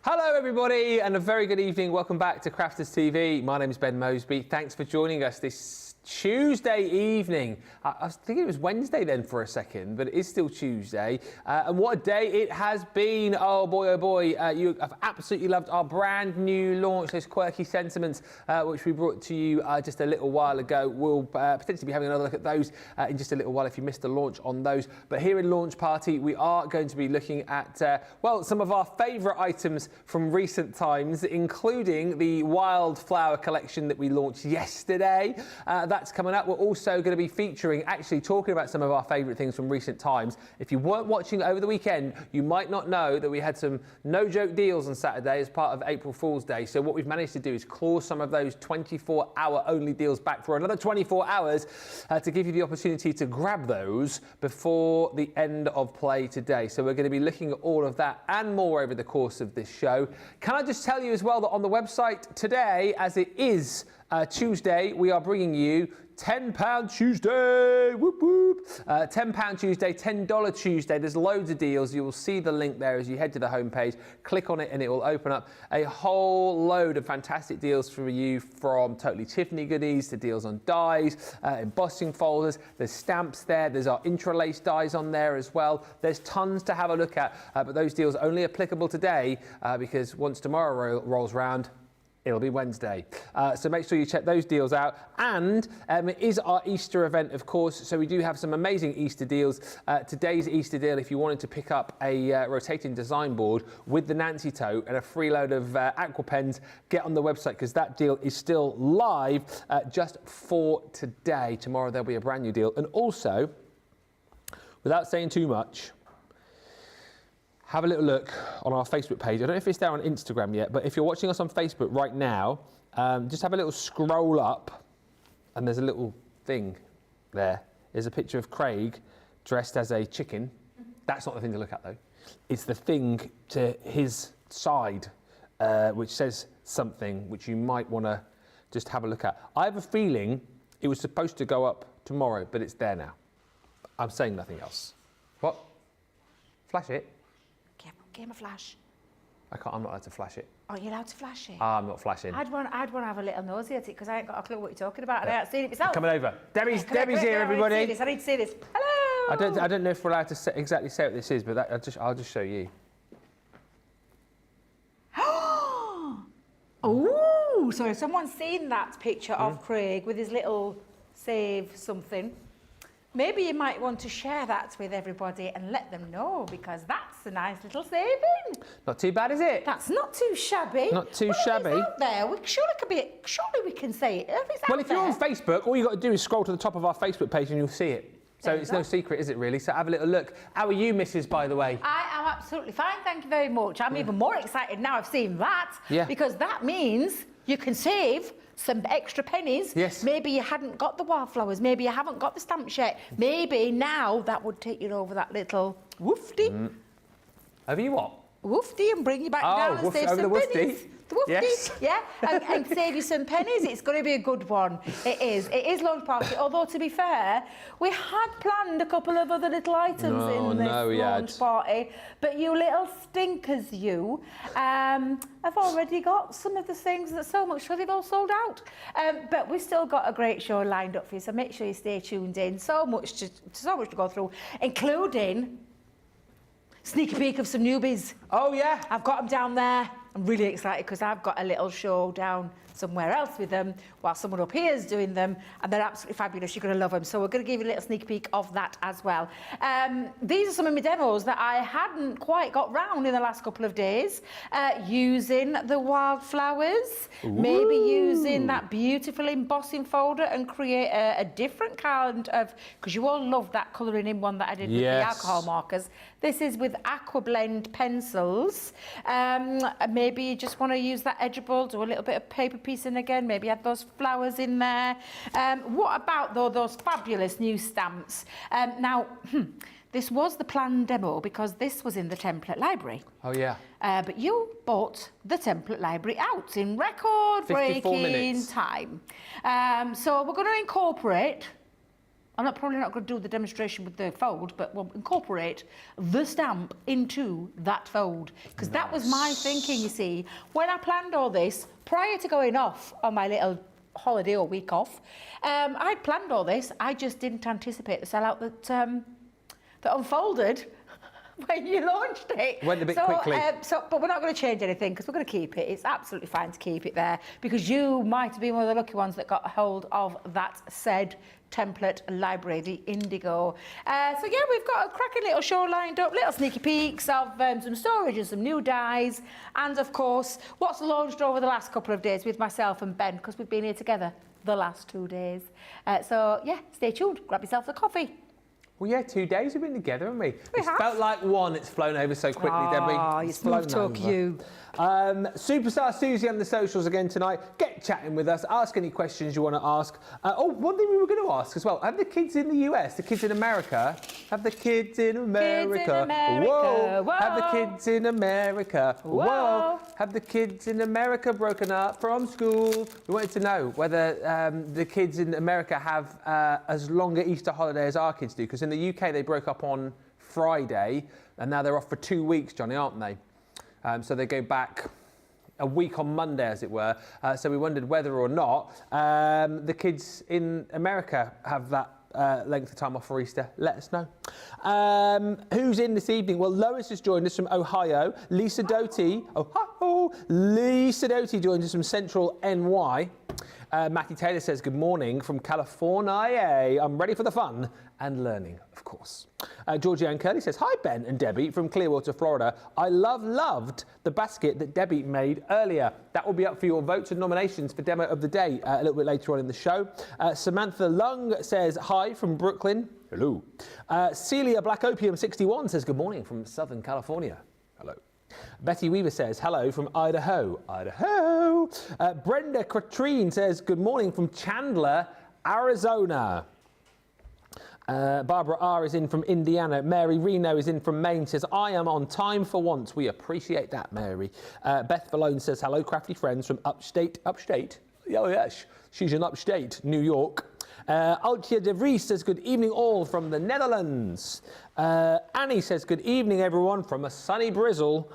Hello everybody and a very good evening. Welcome back to Crafters TV. My name is Ben Moseby. Thanks for joining us this Tuesday evening. I was thinking it was Wednesday then for a second, but it is still Tuesday. And what a day it has been. Oh boy, you have absolutely loved our brand new launch, those Quirky Sentiments, which we brought to you just a little while ago. We'll potentially be having another look at those in just a little while if you missed the launch on those. But here in Launch Party, we are going to be looking at, well, some of our favourite items from recent times, including the Wildflower collection that we launched yesterday. That's coming up. We're also going to be featuring, actually talking about some of our favourite things from recent times. If you weren't watching over the weekend, you might not know that we had some no-joke deals on Saturday as part of April Fool's Day. So what we've managed to do is claw some of those 24-hour only deals back for another 24 hours to give you the opportunity to grab those before the end of play today. So we're going to be looking at all of that and more over the course of this show. Can I just tell you as well that on the website today, as it is Tuesday, we are bringing you £10 Tuesday, whoop whoop. £10 Tuesday, $10 Tuesday. There's loads of deals. You will see the link there as you head to the homepage. Click on it and it will open up a whole load of fantastic deals for you, from Totally Tiffany goodies to deals on dies, embossing folders. There's stamps there. There's our interlace dies on there as well. There's tons to have a look at, but those deals are only applicable today because once tomorrow rolls round, it'll be Wednesday. So make sure you check those deals out. And it is our Easter event, of course, so we do have some amazing Easter deals. Today's Easter deal, if you wanted to pick up a rotating design board with the Nancy tote and a free load of aqua pens, get on the website because that deal is still live just for today. Tomorrow there'll be a brand new deal. And also, without saying too much, have a little look on our Facebook page. I don't know if it's there on Instagram yet, but if you're watching us on Facebook right now, just have a little scroll up and there's a little thing there. There's a picture of Craig dressed as a chicken. That's not the thing to look at though. It's the thing to his side, which says something which you might want to just have a look at. I have a feeling it was supposed to go up tomorrow, but it's there now. I'm saying nothing else. What? Flash it? Give him a flash. I'm not allowed to flash it. Oh, you're allowed to flash it? I'm not flashing. I'd want to have a little nosy at it because I ain't got a clue what you're talking about and I haven't seen it myself. Coming over. Debbie's here, everybody. I need to see this. Hello! I don't know if we're allowed to exactly say what this is, but I'll just show you. Oh, so if someone's seen that picture of Craig with his little save something, maybe you might want to share that with everybody and let them know, because that's a nice little saving. Not too bad, is it? That's not too shabby. Not too shabby. It's out there. Surely we can say it. If you're on Facebook, all you've got to do is scroll to the top of our Facebook page and you'll see it. So it's no secret, is it really? So have a little look. How are you, Mrs., by the way? I am absolutely fine, thank you very much. I'm even more excited now I've seen that, because that means you can save some extra pennies. Yes. Maybe you hadn't got the wildflowers, maybe you haven't got the stamps yet. Maybe now that would take you over that little woofty. Have you what? woofdy and bring you back Oh, down and woof save over some the woofdy. pennies. The woofdy, Yes. yeah, and save you some pennies. It's going to be a good one. It is. It is launch party. Although, to be fair, we had planned a couple of other little items in this launch party, but you little stinkers, you have already got some of the things that so much so they've all sold out. But we've still got a great show lined up for you, so make sure you stay tuned in. So much to go through, including sneak a peek of some newbies. Oh, yeah. I've got them down there. I'm really excited because I've got a little show down somewhere else with them while someone up here is doing them, and they're absolutely fabulous. You're going to love them. So we're going to give you a little sneak peek of that as well. These are some of my demos that I hadn't quite got round in the last couple of days, using the wildflowers, maybe using that beautiful embossing folder and create a different kind of, because you all loved that colouring in one that I did with the alcohol markers. This is with aqua blend pencils. Maybe you just want to use that edgeable, do a little bit of paper piecing again, maybe add those flowers in there. What about though those fabulous new stamps? Now, this was the planned demo because this was in the template library. Oh, yeah. But you bought the template library out in record-breaking time. So we're going to incorporate, probably not going to do the demonstration with the fold, but we'll incorporate the stamp into that fold. Because that was my thinking, you see. When I planned all this, prior to going off on my little holiday or week off, I'd planned all this. I just didn't anticipate the sellout that unfolded when you launched it. Went a bit quickly. But we're not going to change anything because we're going to keep it. It's absolutely fine to keep it there because you might have been one of the lucky ones that got hold of that said template library, the Indigo. So yeah, we've got a cracking little show lined up, little sneaky peeks of some storage and some new dies, and of course what's launched over the last couple of days with myself and Ben, because we've been here together the last 2 days. So yeah, stay tuned, grab yourself a coffee. Well, yeah, 2 days we've been together, haven't we? We have. Felt like one. It's flown over so quickly, Debbie. Oh, you smooth talk, you. Superstar Susie on the socials again tonight. Get chatting with us. Ask any questions you want to ask. One thing we were going to ask as well. Have the kids in the US, the kids in America, have the kids in America, Kids in America, whoa. whoa. Have the kids in America, whoa. Whoa. Have the kids in America broken up from school? We wanted to know whether the kids in America have as long an Easter holiday as our kids do, because in the UK they broke up on Friday and now they're off for 2 weeks, Johnny, aren't they? So they go back a week on Monday, as it were. So we wondered whether or not the kids in America have that length of time off for Easter. Let us know. Who's in this evening? Well, Lois has joined us from Ohio. Lisa Doty. Lisa Doty joins us from Central NY. Matty Taylor says, good morning from California. I'm ready for the fun and learning, of course. Georgianne Curley says, hi, Ben and Debbie from Clearwater, Florida. I loved the basket that Debbie made earlier. That will be up for your votes and nominations for Demo of the Day a little bit later on in the show. Samantha Lung says, hi from Brooklyn. Hello. Celia Black Opium 61 says, good morning from Southern California. Hello. Betty Weaver says, hello from Idaho. Idaho. Brenda Katrine says, good morning from Chandler, Arizona. Barbara R is in from Indiana. Mary Reno is in from Maine, says, I am on time for once. We appreciate that, Mary. Beth Valone says, hello, crafty friends from upstate? Oh, yes, she's in upstate, New York. Altje de Vries says, good evening all from the Netherlands. Annie says, good evening everyone from a sunny Brizzle.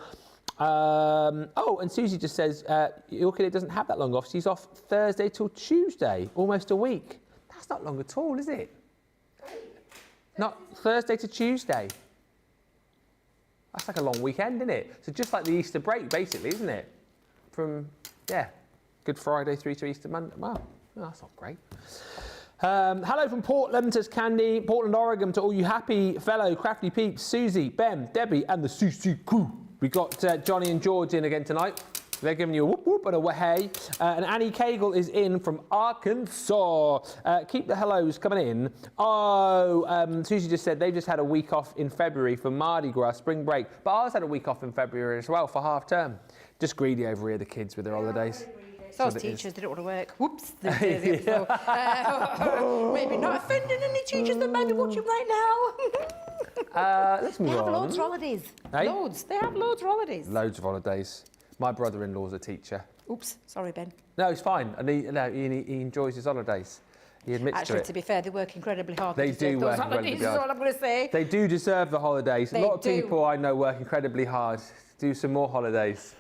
And Susie just says, your kid doesn't have that long off. She's off Thursday till Tuesday, almost a week. That's not long at all, is it? Not Thursday to Tuesday. That's like a long weekend, isn't it? So just like the Easter break, basically, isn't it? From, Good Friday through to Easter Monday. Wow, that's not great. Hello from Portland, says Candy. Portland, Oregon, to all you happy fellow crafty peeps, Susie, Ben, Debbie, and the CC crew. We got Johnny and George in again tonight. They're giving you a whoop whoop and a wahey. And Annie Cagle is in from Arkansas. Keep the hellos coming in. Susie just said they've just had a week off in February for Mardi Gras, spring break. But ours had a week off in February as well for half term. Just greedy over here, the kids with their holidays. Those teachers didn't want to work. Whoops. Maybe not offending any teachers that might be watching right now. Let's move They have on. loads of holidays. Hey? Loads. They have loads of holidays. Loads of holidays. My brother-in-law's a teacher. Oops, sorry, Ben. No, it's fine. And he enjoys his holidays. He admits Actually, to to it. be fair, they work incredibly hard. They to do deserve work those holidays, incredibly is hard. all I'm going to say. They do deserve the holidays. They A lot of do. people I know work incredibly hard. Do some more holidays.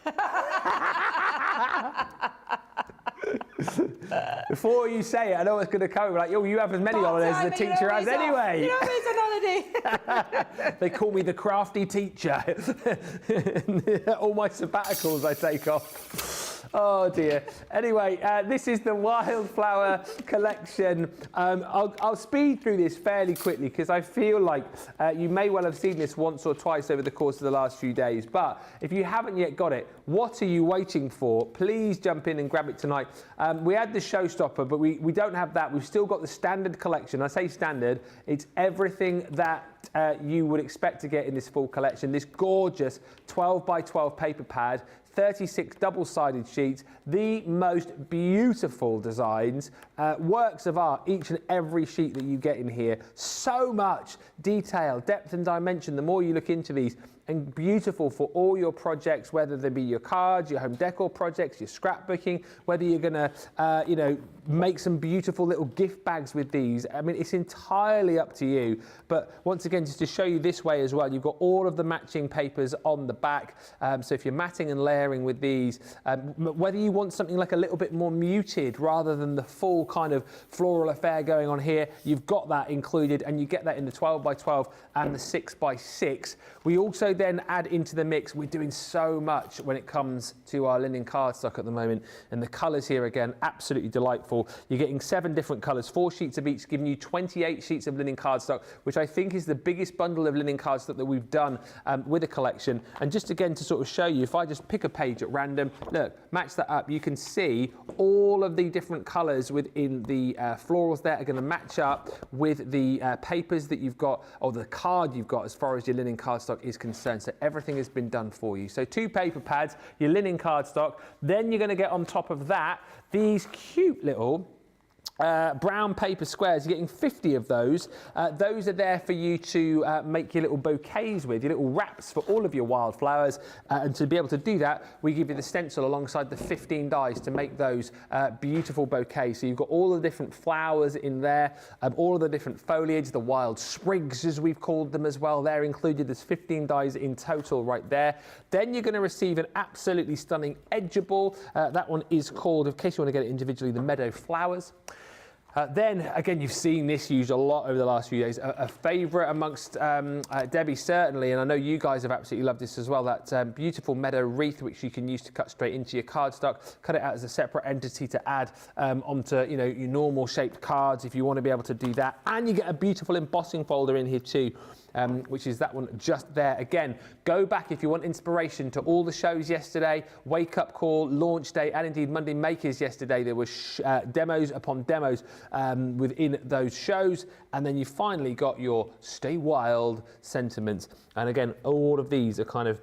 Before you say it, I know it's going to come. Like, yo, you have as many holidays as the teacher has anyway. You know he's on holiday. They call me the crafty teacher. All my sabbaticals I take off. Oh dear. Anyway, this is the wildflower collection. I'll speed through this fairly quickly because I feel like you may well have seen this once or twice over the course of the last few days. But if you haven't yet got it, what are you waiting for? Please jump in and grab it tonight. We had the showstopper, but we don't have that. We've still got the standard collection. I say standard, it's everything that you would expect to get in this full collection. This gorgeous 12 by 12 paper pad, 36 double-sided sheets, the most beautiful designs, works of art, each and every sheet that you get in here. So much detail, depth and dimension, the more you look into these, and beautiful for all your projects, whether they be your cards, your home decor projects, your scrapbooking, whether you're gonna, make some beautiful little gift bags with these. I mean, it's entirely up to you. But once again, just to show you this way as well, you've got all of the matching papers on the back. So if you're matting and layering with these, whether you want something like a little bit more muted rather than the full kind of floral affair going on here, you've got that included, and you get that in the 12 by 12 and the 6 by 6. We also then add into the mix, we're doing so much when it comes to our linen cardstock at the moment, and the colours here again, absolutely delightful. You're getting 7 different colours, 4 sheets of each, giving you 28 sheets of linen cardstock, which I think is the biggest bundle of linen cardstock that we've done with a collection. And just again to sort of show you, if I just pick a page at random, look, match that up, you can see all of the different colours within the florals there are going to match up with the papers that you've got, or the card you've got as far as your linen cardstock is concerned. So everything has been done for you. So 2 paper pads, your linen cardstock, then you're going to get on top of that these cute little brown paper squares. You're getting 50 of those. Those are there for you to make your little bouquets with, your little wraps for all of your wildflowers. And to be able to do that, we give you the stencil alongside the 15 dies to make those beautiful bouquets. So you've got all the different flowers in there, all of the different foliage, the wild sprigs as we've called them as well. They're included. There's 15 dies in total right there. Then you're going to receive an absolutely stunning edgeable. That one is called, in case you want to get it individually, the Meadow Flowers. Then, again, you've seen this used a lot over the last few days. A favourite amongst Debbie, certainly, and I know you guys have absolutely loved this as well, that beautiful meadow wreath, which you can use to cut straight into your cardstock. Cut it out as a separate entity to add onto, your normal shaped cards if you want to be able to do that. And you get a beautiful embossing folder in here too. Which is that one just there. Again, go back if you want inspiration to all the shows yesterday, Wake Up Call, Launch Day, and indeed Monday Makers yesterday. There were demos upon demos within those shows. And then you finally got your Stay Wild sentiments. And again, all of these are kind of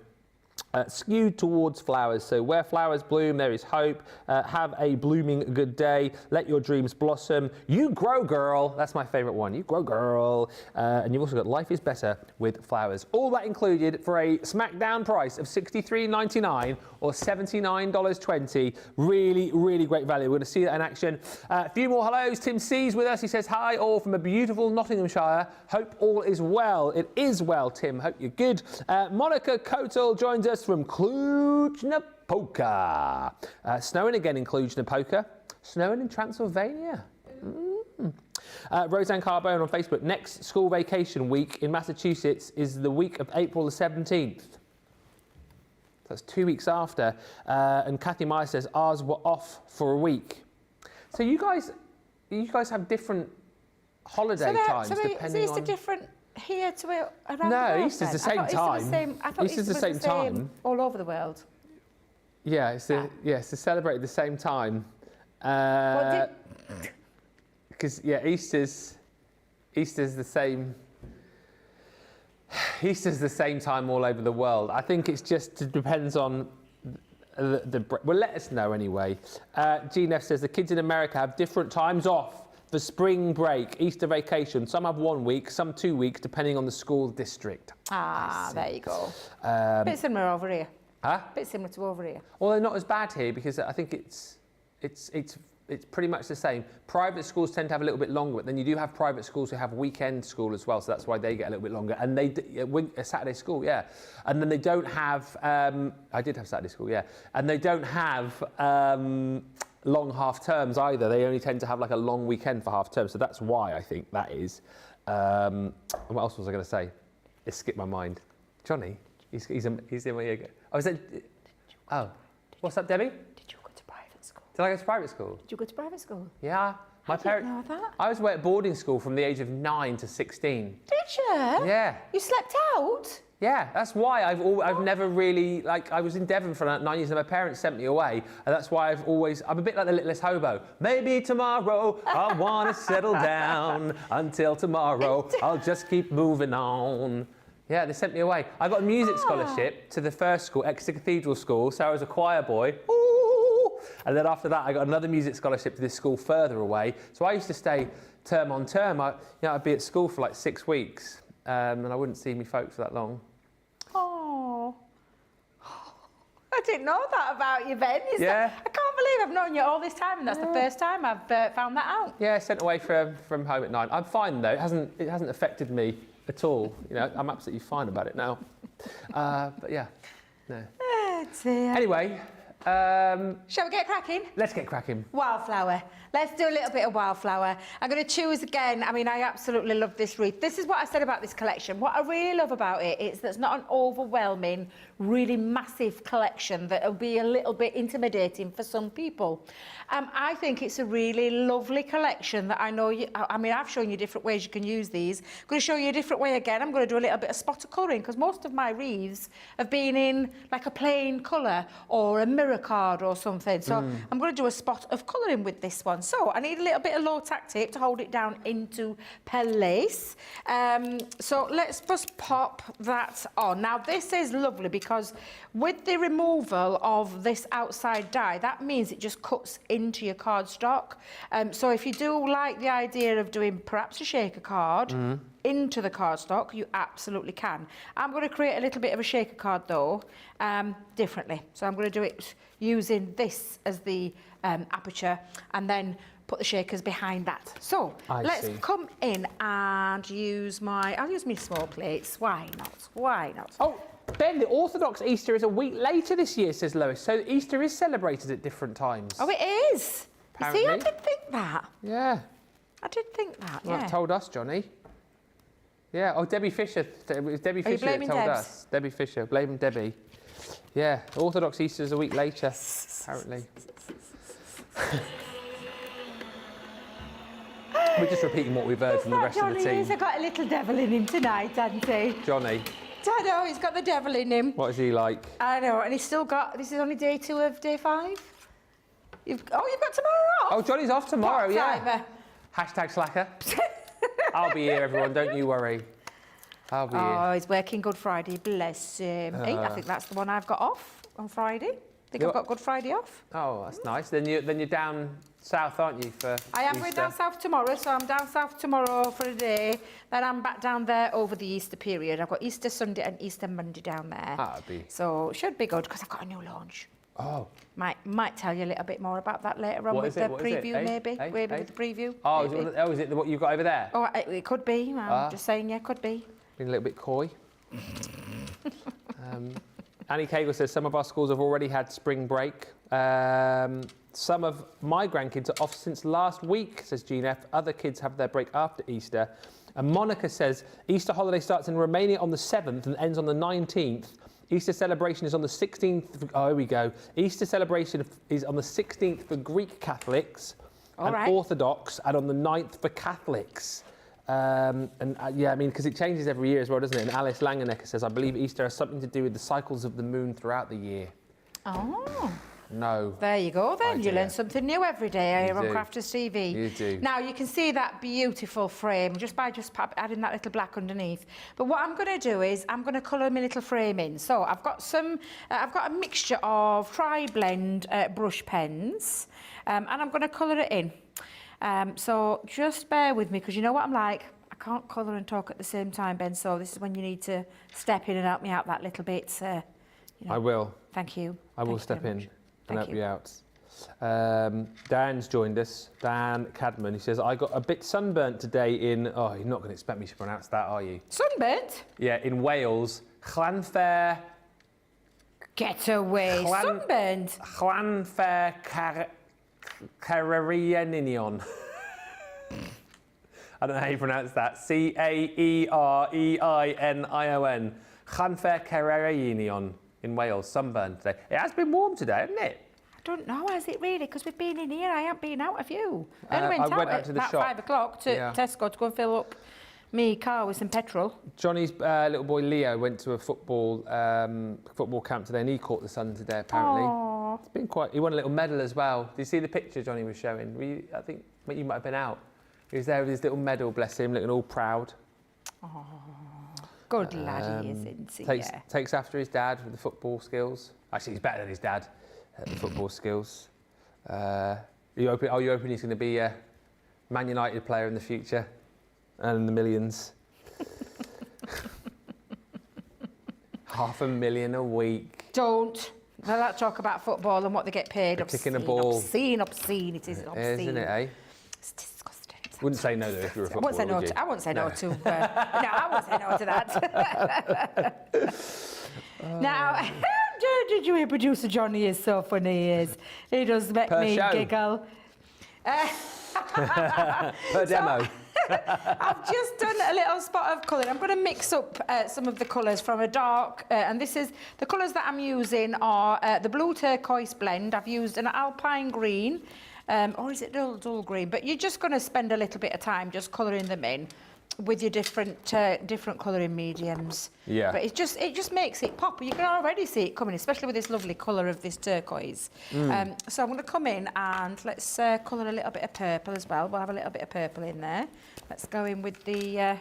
skewed towards flowers. So where flowers bloom, there is hope. Have a blooming good day. Let your dreams blossom. You grow, girl. That's my favourite one. You grow, girl. And you've also got Life is Better with Flowers. All that included for a smackdown price of $63.99 or $79.20. Really, really great value. We're going to see that in action. A few more hellos. Tim C's with us. He says, hi all from a beautiful Nottinghamshire. Hope all is well. It is well, Tim. Hope you're good. Monica Kotal joins us from Cluj-Napoca. Snowing again in Cluj-Napoca. Snowing in Transylvania. Roseanne Carbone on Facebook. Next school vacation week in Massachusetts is the week of April the 17th. That's 2 weeks after. And Kathy Meyer says ours were off for a week. So you guys have different holiday times depending on... different here to around the world? No, Easter's the same time. I thought Easter was the same time all over the world. Yeah, it's to celebrate at the same time. Because Easter's the same. Easter's the same time all over the world. I think it depends on well, let us know anyway. GNF says the kids in America have different times off for spring break, Easter vacation. Some have 1 week, some 2 weeks, depending on the school district. Ah, there you go. Bit similar over here. Huh? Bit similar to over here. Although not as bad here, because I think it's pretty much the same. Private schools tend to have a little bit longer, but then you do have private schools who have weekend school as well, so that's why they get a little bit longer. And a Saturday school, yeah. And then they don't have, I did have Saturday school, yeah. And they don't have long half terms either. They only tend to have like a long weekend for half term, so that's why I think that is. And what else was I going to say? It skipped my mind. Johnny, he's in my ear. Oh, is that? Oh, what's up, Debbie? Did you go to private school? Did I go to private school? Did you go to private school? Yeah. My parents. Know that. I was away at boarding school from the age of 9 to 16. Did you? Yeah. You slept out? Yeah, that's why I've never really, I was in Devon for 9 years and my parents sent me away, and that's why I'm a bit like the littlest hobo. Maybe tomorrow I'll want to settle down. Until tomorrow I'll just keep moving on. Yeah, they sent me away. I got a music scholarship to the first school, Exeter Cathedral School, so I was a choir boy. Ooh! And then after that I got another music scholarship to this school further away. So I used to stay term on term. I'd be at school for like 6 weeks, and I wouldn't see me folks for that long. Oh, I didn't know that about you, Ben. Yeah. I can't believe I've known you all this time, and that's the first time I've found that out. Yeah, sent away from home at 9. I'm fine though. It hasn't affected me at all. You know, I'm absolutely fine about it now. But yeah, no. Oh, dear. Anyway, Shall we get cracking? let's get cracking. Wildflower. Let's do a little bit of wildflower. I'm going to choose again. I mean, I absolutely love this wreath. This is what I said about this collection. What I really love about it is that it's not an overwhelming, really massive collection that will be a little bit intimidating for some people. I think it's a really lovely collection that I know I've shown you different ways you can use these. I'm going to show you a different way again. I'm going to do a little bit of spot of colouring because most of my wreaths have been in like a plain colour or a mirror card or something. So I'm going to do a spot of colouring with this one. So I need a little bit of low tack tape to hold it down into place. So let's just pop that on. Now this is lovely because with the removal of this outside die, that means it just cuts into your cardstock. So if you do like the idea of doing perhaps a shaker card into the cardstock, you absolutely can. I'm going to create a little bit of a shaker card though, differently. So I'm going to do it using this as the aperture and then put the shakers behind that. So let's come in and I'll use my small plates. Why not? Why not? Oh, Ben, the Orthodox Easter is a week later this year, says Lois. So Easter is celebrated at different times. Oh, it is. Apparently. You see, I did think that. Yeah. I did think that, Well, yeah. told us, Johnny. Yeah. Oh, Debbie Fisher. It was Debbie Fisher that told us. Debbie Fisher. Blame Debbie. Yeah. Orthodox Easter is a week later, apparently. We're just repeating what we've heard from the rest of the team. Johnny has got a little devil in him tonight, hasn't he? Johnny. I know, he's got the devil in him. What is he like? I know, and he's still got, this is only day 2 of day 5? You've got tomorrow off? Oh, Johnny's off tomorrow, yeah. Timer. Hashtag slacker. I'll be here, everyone, don't you worry. I'll be here. Oh, he's working Good Friday, bless him. I think that's the one I've got off on Friday. I've got Good Friday off. Oh, that's nice. Then you're down south, aren't you, for I am Easter? going down south tomorrow, so I'm down south tomorrow for a day. Then I'm back down there over the Easter period. I've got Easter Sunday and Easter Monday down there. That'll be. So it should be good because I've got a new launch. Oh. Might tell you a little bit more about that later on with the preview, maybe. Maybe with the preview. Oh, is it what you've got over there? Oh, it could be. I'm just saying, yeah, could be. Being a little bit coy. Annie Cagle says some of our schools have already had spring break. Some of my grandkids are off since last week, says Jean F. Other kids have their break after Easter. And Monica says Easter holiday starts in Romania on the 7th and ends on the 19th. Easter celebration is on the 16th. Oh, here we go. Easter celebration is on the 16th for Greek Catholics and Orthodox, and on the 9th for Catholics. Yeah, I mean, because it changes every year as well, doesn't it? And Alice Langenecker says, I believe Easter has something to do with the cycles of the moon throughout the year. Oh. No. There you go then. You learn something new every day here on Crafters TV. You do. Now you can see that beautiful frame just by adding that little black underneath. But what I'm going to do is I'm going to colour my little frame in. So I've got a mixture of tri-blend brush pens and I'm going to colour it in. So just bear with me, because you know what I'm like. I can't colour and talk at the same time, Ben, so this is when you need to step in and help me out that little bit. You know. I will. Thank you. I will step in and help you out. Dan's joined us, Dan Cadman. He says, I got a bit sunburnt today in... Oh, you're not going to expect me to pronounce that, are you? Sunburnt? Yeah, in Wales. Llanfair... Get away. Sunburnt? Llanfair Caerenion. I don't know how you pronounce that. Caerenion. Llanfair Caerenion in Wales, sunburn today. It has been warm today, hasn't it? I don't know, has it really? Because we've been in here. I haven't been out, have you? I only I went went out out to the about shop. 5 o'clock to Tesco to go and fill up me car with some petrol. Johnny's little boy Leo went to a football camp today and he caught the sun today, apparently. Aww. It's been quite... He won a little medal as well. Did you see the picture Johnny was showing? I think you might have been out. He was there with his little medal, bless him, looking all proud. Oh, good lad he is, isn't he? Takes after his dad with the football skills. Actually, he's better than his dad at the football skills. Are you hoping he's going to be a Man United player in the future? And the millions. $500,000 a week. Don't. Now that talk about football and what they get paid. For kicking a ball. Obscene. It is obscene. Isn't it, eh? It's disgusting. Wouldn't say no though if you were a footballer, I wouldn't say no to. No, I won't say no to that. Now, did you hear producer Johnny is so funny? He is. He does make me giggle. Per demo. I've just done a little spot of colouring. I'm going to mix up some of the colours from a dark, and this is the colours that I'm using are the blue turquoise blend. I've used an alpine green, or is it dull green? But you're just going to spend a little bit of time just colouring them in with your different colouring mediums. Yeah. But it just makes it pop. You can already see it coming, especially with this lovely colour of this turquoise. So I'm going to come in and let's colour a little bit of purple as well. We'll have a little bit of purple in there. Let's go in with the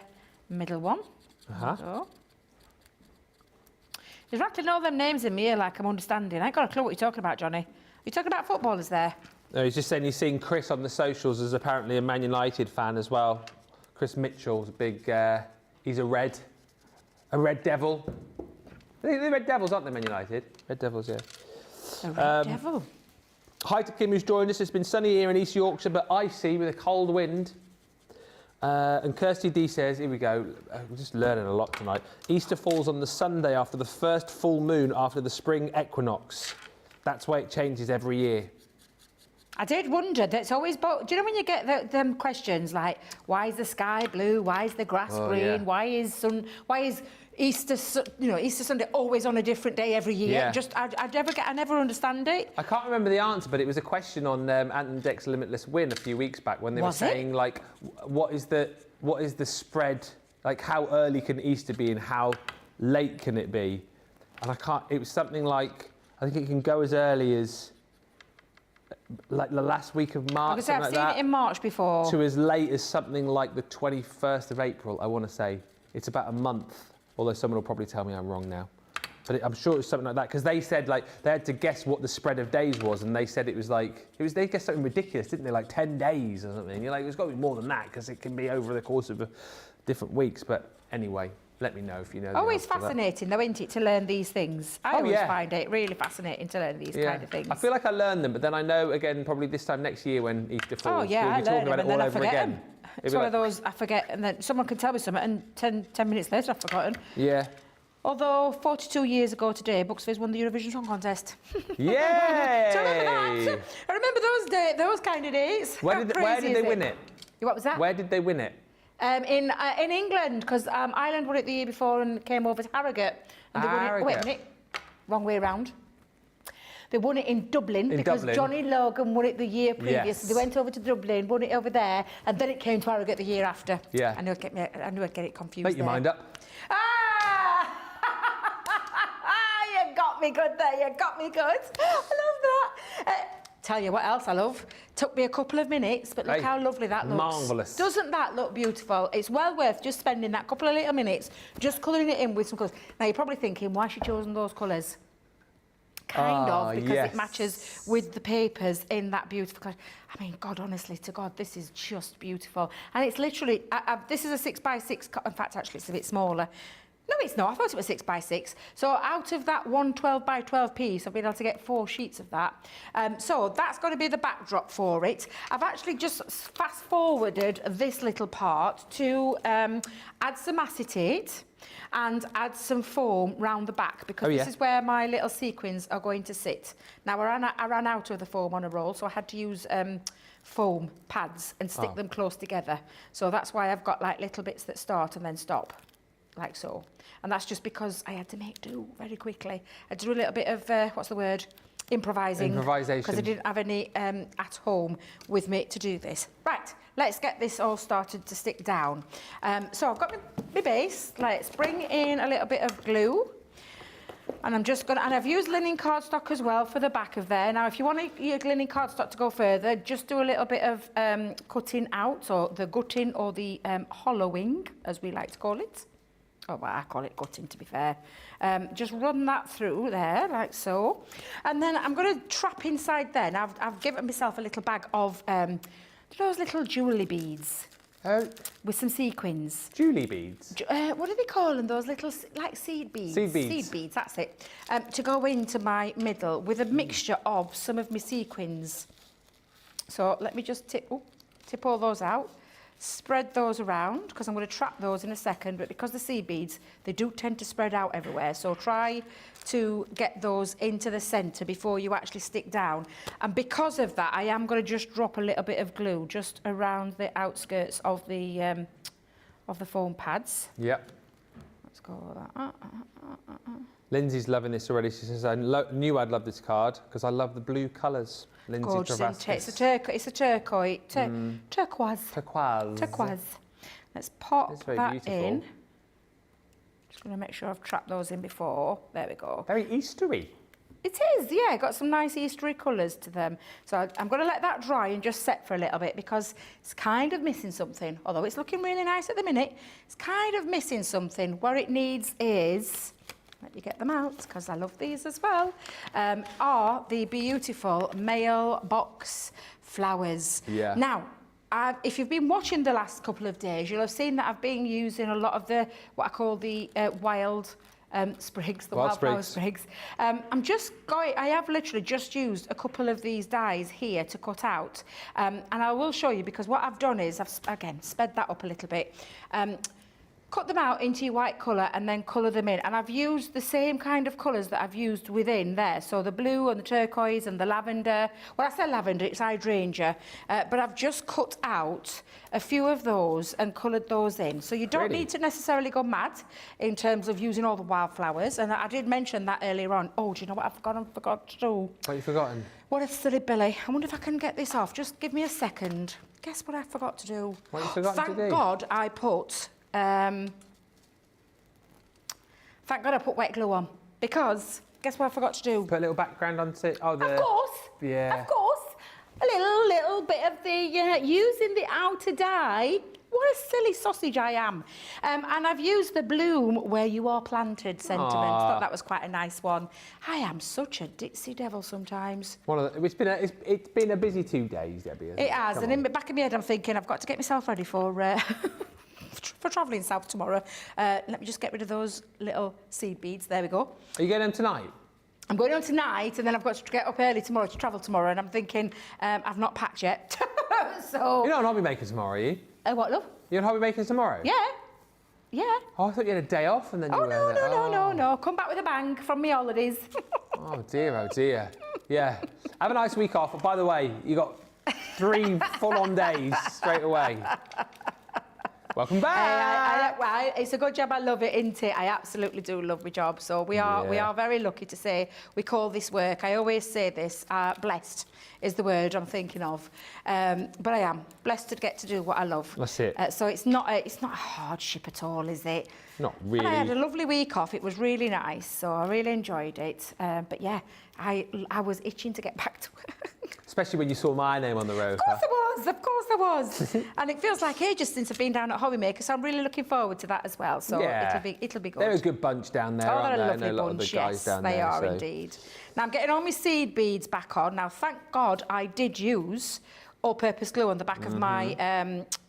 middle one. So. You're rattling all them names in me here like I'm understanding. I ain't got a clue what you're talking about, Johnny. Are you talking about footballers there? No, he's just saying he's seen Chris on the socials as apparently a Man United fan as well. Chris Mitchell's a big, he's a red devil. They're Red Devils, aren't they, Man United? Red Devils, yeah. A Red Devil. Hi to Kim who's joined us. It's been sunny here in East Yorkshire, but icy with a cold wind. And Kirsty D says, here we go, we're just learning a lot tonight. Easter falls on the Sunday after the first full moon after the spring equinox. That's why it changes every year. I did wonder, that's always, do you know when you get them questions like, why is the sky blue, why is the grass green, yeah. why is Easter Sunday always on a different day every year? Yeah. I never understand it. I can't remember the answer, but it was a question on Ant and Dec's Limitless Win a few weeks back when they were saying, like, what is the spread, like how early can Easter be and how late can it be? And it was something like, I think it can go as early as like the last week of March, I've seen it in March before. To as late as something like the 21st of April, I want to say. It's about a month, although someone will probably tell me I'm wrong now. But I'm sure it was something like that, because they said, like, they had to guess what the spread of days was, and they said they guessed something ridiculous, didn't they, like 10 days or something. You're like, it's got to be more than that, because it can be over the course of different weeks. But anyway, let me know if you know. Always fascinating, though, isn't it, to learn these things? I always find it really fascinating to learn these kind of things. I feel like I learned them, but then I know, again, probably this time next year when Easter falls, we'll be talking about it all over again. It's one of those, I forget, and then someone can tell me something, and 10 minutes later I've forgotten. Yeah. Although 42 years ago today, Bucks Fizz won the Eurovision Song Contest. Yay! Do you remember that? I remember those kind of days. Where did they win it? What was that? Where did they win it? In England, because Ireland won it the year before and came over to Harrogate. And they won it, wait a minute, wrong way round. They won it in Dublin because Johnny Logan won it the year previous. Yes. They went over to Dublin, won it over there, and then it came to Harrogate the year after. Yeah. I knew I'd get it confused. Make your mind up. Ah! You got me good there. You got me good. I love that. Tell you what else I love. Took me a couple of minutes, but look how lovely that looks. Marvellous. Doesn't that look beautiful? It's well worth just spending that couple of little minutes just colouring it in with some colours. Now, you're probably thinking, why has she chosen those colours? kind of, because yes. it matches with the papers in that beautiful colour. I mean, God, honestly to God, this is just beautiful. And it's literally, this is a 6x6, in fact, actually, it's a bit smaller. No, it's not. I thought it was 6x6. So out of that one 12x12 piece, I've been able to get 4 sheets of that. So that's going to be the backdrop for it. I've actually just fast-forwarded this little part to add some acetate and add some foam round the back, because this is where my little sequins are going to sit. Now, I ran out of the foam on a roll, so I had to use foam pads and stick them close together. So that's why I've got like little bits that start and then stop, like so. And that's just because I had to make do very quickly. I had to do a little bit of, what's the word? Improvisation. Because I didn't have any at home with me to do this. Right, let's get this all started to stick down. So I've got my base. Let's bring in a little bit of glue. And I'm just going to, and I've used linen cardstock as well for the back of there. Now, if you want your linen cardstock to go further, just do a little bit of cutting out, or the gutting, or the hollowing, as we like to call it. Oh, well, I call it gutting, to be fair. Just run that through there, like so. And then I'm going to trap inside there. Now, I've given myself a little bag of those little jewellery beads. With some sequins. Jewellery beads? What do they call them? Those little, like seed beads? Seed beads. Seed beads, that's it. To go into my middle with a mixture of some of my sequins. So let me just tip all those out. Spread those around, because I'm going to trap those in a second, but because the seed beads, they do tend to spread out everywhere, so try to get those into the centre before you actually stick down. And because of that, I am going to just drop a little bit of glue just around the outskirts of the foam pads. Yep. Let's go with that. Lindsay's loving this already. She says, I knew I'd love this card because I love the blue colours. Lindsay Gorgeous, Travascus. it's a turquoise. Turquoise. Let's pop that beautiful. in. Just going to make sure I've trapped those in before. There we go. Very Eastery. It is, yeah. Got some nice Eastery colours to them. So I'm going to let that dry and just set for a little bit, because it's kind of missing something. Although it's looking really nice at the minute, it's kind of missing something. What it needs is, let me get them out, because I love these as well, are the beautiful mailbox flowers. Yeah. Now, if you've been watching the last couple of days, you'll have seen that I've been using a lot of the, what I call the wild sprigs, the wildflower sprigs. I have literally just used a couple of these dies here to cut out. And I will show you, because what I've done is, I've, again, sped that up a little bit. Cut them out into your white colour and then colour them in. And I've used the same kind of colours that I've used within there. So the blue and the turquoise and the lavender. Well, I say lavender, it's hydrangea. But I've just cut out a few of those and coloured those in. So you don't need to necessarily go mad in terms of using all the wildflowers. And I did mention that earlier on. Oh, do you know what I forgot to do? What have you forgotten? What a silly Billy. I wonder if I can get this off. Just give me a second. Guess what I forgot to do? What have you forgotten to do? Thank God I put... thank God I put wet glue on, because guess what I forgot to do? Put a little background onto it. Oh, of course. Yeah. Of course. A little bit of the using the outer dye. What a silly sausage I am. And I've used the bloom where you are planted sentiment. Thought that was quite a nice one. I am such a ditzy devil sometimes. It's been a busy 2 days, Debbie. It has, and in the back of my head I'm thinking I've got to get myself ready for travelling south tomorrow. Let me just get rid of those little seed beads. There we go. Are you going home tonight? I'm going home tonight, and then I've got to get up early tomorrow to travel tomorrow, and I'm thinking I've not packed yet. So... You're not on hobby making tomorrow, are you? What, love? You're on hobby making tomorrow? Yeah. Yeah. Oh, I thought you had a day off and then you were... No. Come back with a bang from my holidays. Oh, dear. Yeah. Have a nice week off. By the way, you got 3 full-on days straight away. Welcome back. Well, it's a good job. I love it, isn't it? I absolutely do love my job. So we are very lucky to say we call this work. I always say this. Blessed is the word I'm thinking of. But I am blessed to get to do what I love. That's it. So it's not a hardship at all, is it? Not really. And I had a lovely week off. It was really nice. So I really enjoyed it. But yeah, I was itching to get back to work. Especially when you saw my name on the road. Of course I was. I was. And it feels like ages since I've been down at Hobby Maker, so I'm really looking forward to that as well. So it'll be good. They're a good bunch down there, aren't they're a they? lovely A lot bunch, of the guys down there. They are indeed. Now I'm getting all my seed beads back on. Now, thank God I did use all-purpose glue on the back of my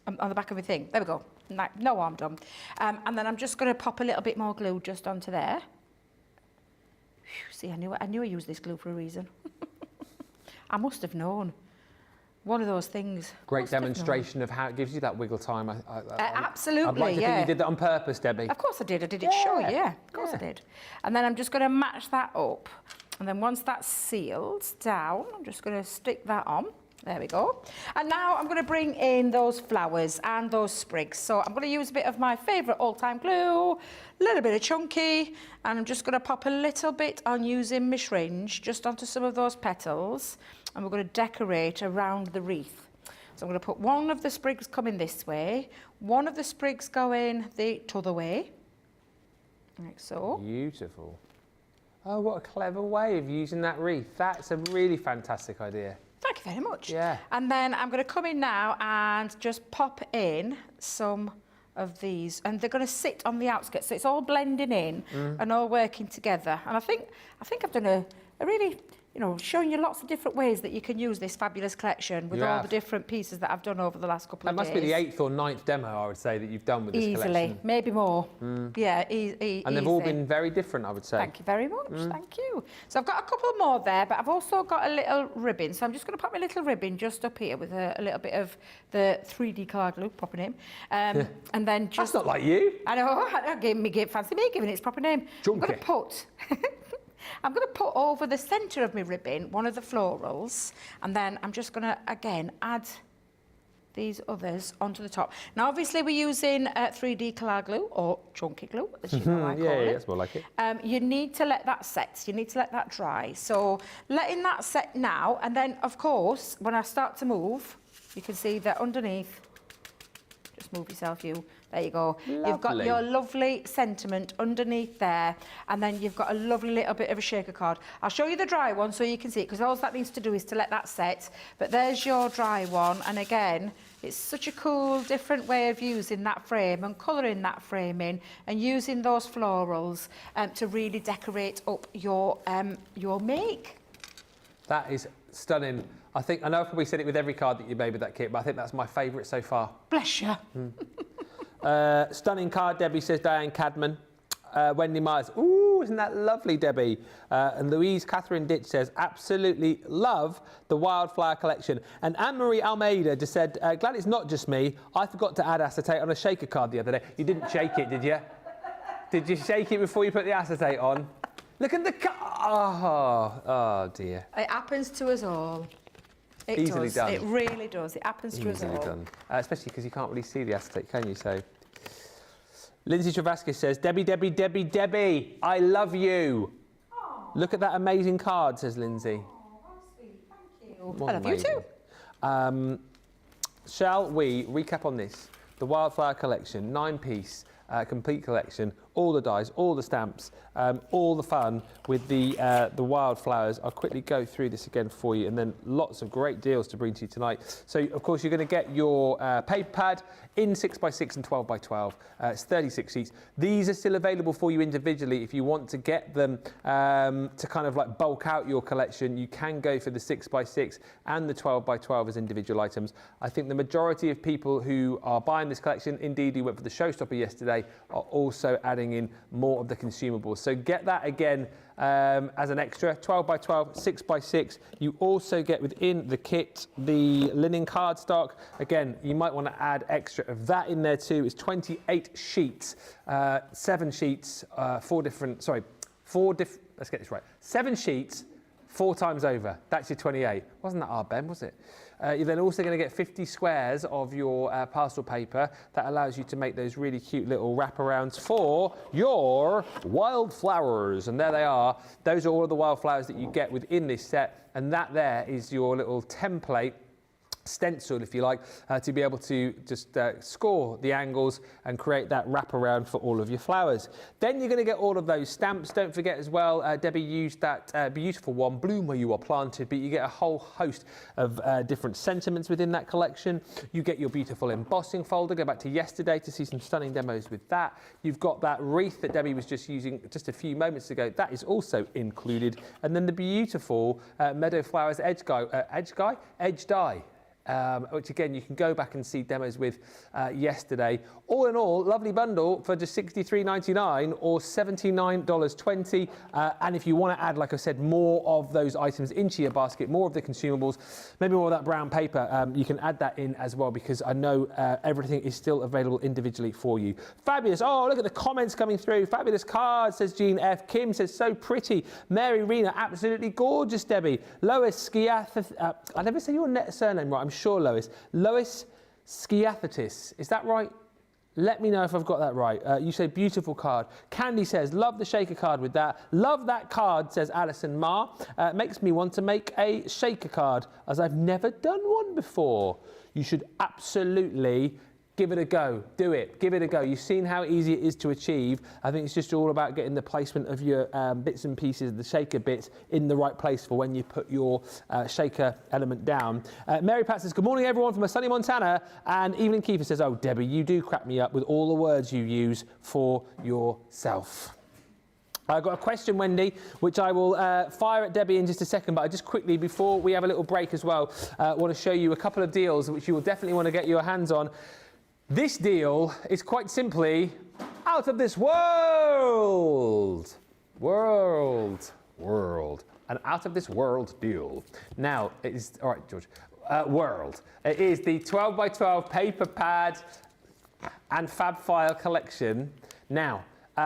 on the back of my thing. There we go. No harm done. And then I'm just going to pop a little bit more glue just onto there. Whew, see, I knew I used this glue for a reason. I must have known. One of those things. Great demonstration of how it gives you that wiggle time. Absolutely, I'd like to think you did that on purpose, Debbie. Of course I did. I did it show you. Yeah, of course I did. And then I'm just going to match that up. And then once that's sealed down, I'm just going to stick that on. There we go. And now I'm going to bring in those flowers and those sprigs. So I'm going to use a bit of my favourite all-time glue, a little bit of chunky, and I'm just going to pop a little bit on using my syringe just onto some of those petals, and we're going to decorate around the wreath. So I'm going to put one of the sprigs coming this way, one of the sprigs going the other way, like so. Beautiful. Oh, what a clever way of using that wreath. That's a really fantastic idea. Thank you very much. Yeah. And then I'm going to come in now and just pop in some of these, and they're going to sit on the outskirts, so it's all blending in and all working together. And I think I've done a really, showing you lots of different ways that you can use this fabulous collection with all the different pieces that I've done over the last couple of days. That must be the 8th or 9th demo, I would say, that you've done with this collection. Easily, maybe more. Yeah, and they've all been very different, I would say. Thank you very much, thank you. So I've got a couple more there, but I've also got a little ribbon. So I'm just going to pop my little ribbon just up here with a little bit of the 3D card glue, proper name. And then just... That's not like you. I know, fancy me giving it its proper name. Junky. I'm going to put over the centre of my ribbon one of the florals, and then I'm just going to, again, add these others onto the top. Now, obviously, we're using 3D collard glue, or chunky glue, as you know I call it. Yeah, that's more like it. You need to let that set. You need to let that dry. So, letting that set now, and then, of course, when I start to move, you can see that underneath, just move yourself, you. There you go. Lovely. You've got your lovely sentiment underneath there, and then you've got a lovely little bit of a shaker card. I'll show you the dry one so you can see it, because all that needs to do is to let that set. But there's your dry one, and again, it's such a cool, different way of using that frame and colouring that frame in and using those florals to really decorate up your make. That is stunning. I know I've probably said it with every card that you made with that kit, but I think that's my favourite so far. Bless you. Stunning card, Debbie, says Diane Cadman. Wendy Myers, ooh, isn't that lovely, Debbie? And Louise Catherine Ditch says, absolutely love the wildflower collection. And Anne-Marie Almeida just said, glad it's not just me. I forgot to add acetate on a shaker card the other day. You didn't shake it, did you? Did you shake it before you put the acetate on? Look at the oh dear. It happens to us all. It Easily does. done. It really does. It happens to us all. Easily done. Especially because you can't really see the acetate, can you? So, Lindsay Travascus says, Debbie, I love you. Aww. Look at that amazing card, says Lindsay. Oh, sweet. Thank you. I love you too. Shall we recap on this? The Wildflower Collection, 9-piece, complete collection, all the dies, all the stamps, all the fun with the wildflowers. I'll quickly go through this again for you, and then lots of great deals to bring to you tonight. So, of course, you're going to get your paper pad in 6x6 and 12x12. It's 36 sheets. These are still available for you individually. If you want to get them to kind of like bulk out your collection, you can go for the 6x6 and the 12x12 as individual items. I think the majority of people who are buying this collection, indeed who went for the showstopper yesterday, are also adding in more of the consumables. So get that again as an extra, 12x12, 6x6. You also get within the kit the linen cardstock. Again, you might want to add extra of that in there too. It's 28 sheets, 7 sheets, let's get this right. 7 sheets, 4 times over. That's your 28. Wasn't that hard, Ben, was it? You're then also going to get 50 squares of your parcel paper. That allows you to make those really cute little wraparounds for your wildflowers. And there they are. Those are all of the wildflowers that you get within this set. And that there is your little template stencil, if you like, to be able to just score the angles and create that wraparound for all of your flowers. Then you're going to get all of those stamps. Don't forget as well, Debbie used that beautiful one, Bloom Where You Are Planted, but you get a whole host of different sentiments within that collection. You get your beautiful embossing folder. Go back to yesterday to see some stunning demos with that. You've got that wreath that Debbie was just using just a few moments ago. That is also included. And then the beautiful Meadow Flowers Edge Die. Which again you can go back and see demos with yesterday. All in all, lovely bundle for just $63.99 or $79.20. And if you want to add, like I said, more of those items into your basket, more of the consumables, maybe more of that brown paper, you can add that in as well, because I know everything is still available individually for you. Fabulous. Oh, look at the comments coming through. Fabulous card, says Jean F. Kim says, so pretty. Mary Rena, absolutely gorgeous, Debbie. Lois Skiath, I never say your surname right, I'm sure, Lois. Lois Skiathetis, is that right? Let me know if I've got that right. You say beautiful card. Candy says, love the shaker card with that. Love that card, says Alison Ma. Makes me want to make a shaker card, as I've never done one before. You should absolutely give it a go. Do it. Give it a go. You've seen how easy it is to achieve. I think it's just all about getting the placement of your bits and pieces, the shaker bits, in the right place for when you put your shaker element down. Mary Pat says, good morning, everyone, from a sunny Montana. And Evelyn Kiefer says, oh, Debbie, you do crack me up with all the words you use for yourself. I've got a question, Wendy, which I will fire at Debbie in just a second, but I just quickly, before we have a little break as well, want to show you a couple of deals which you will definitely want to get your hands on. This deal is quite simply out of this world. An out of this world deal. Now, it is, all right, George, world. It is the 12 by 12 paper pad and fab file collection. Now,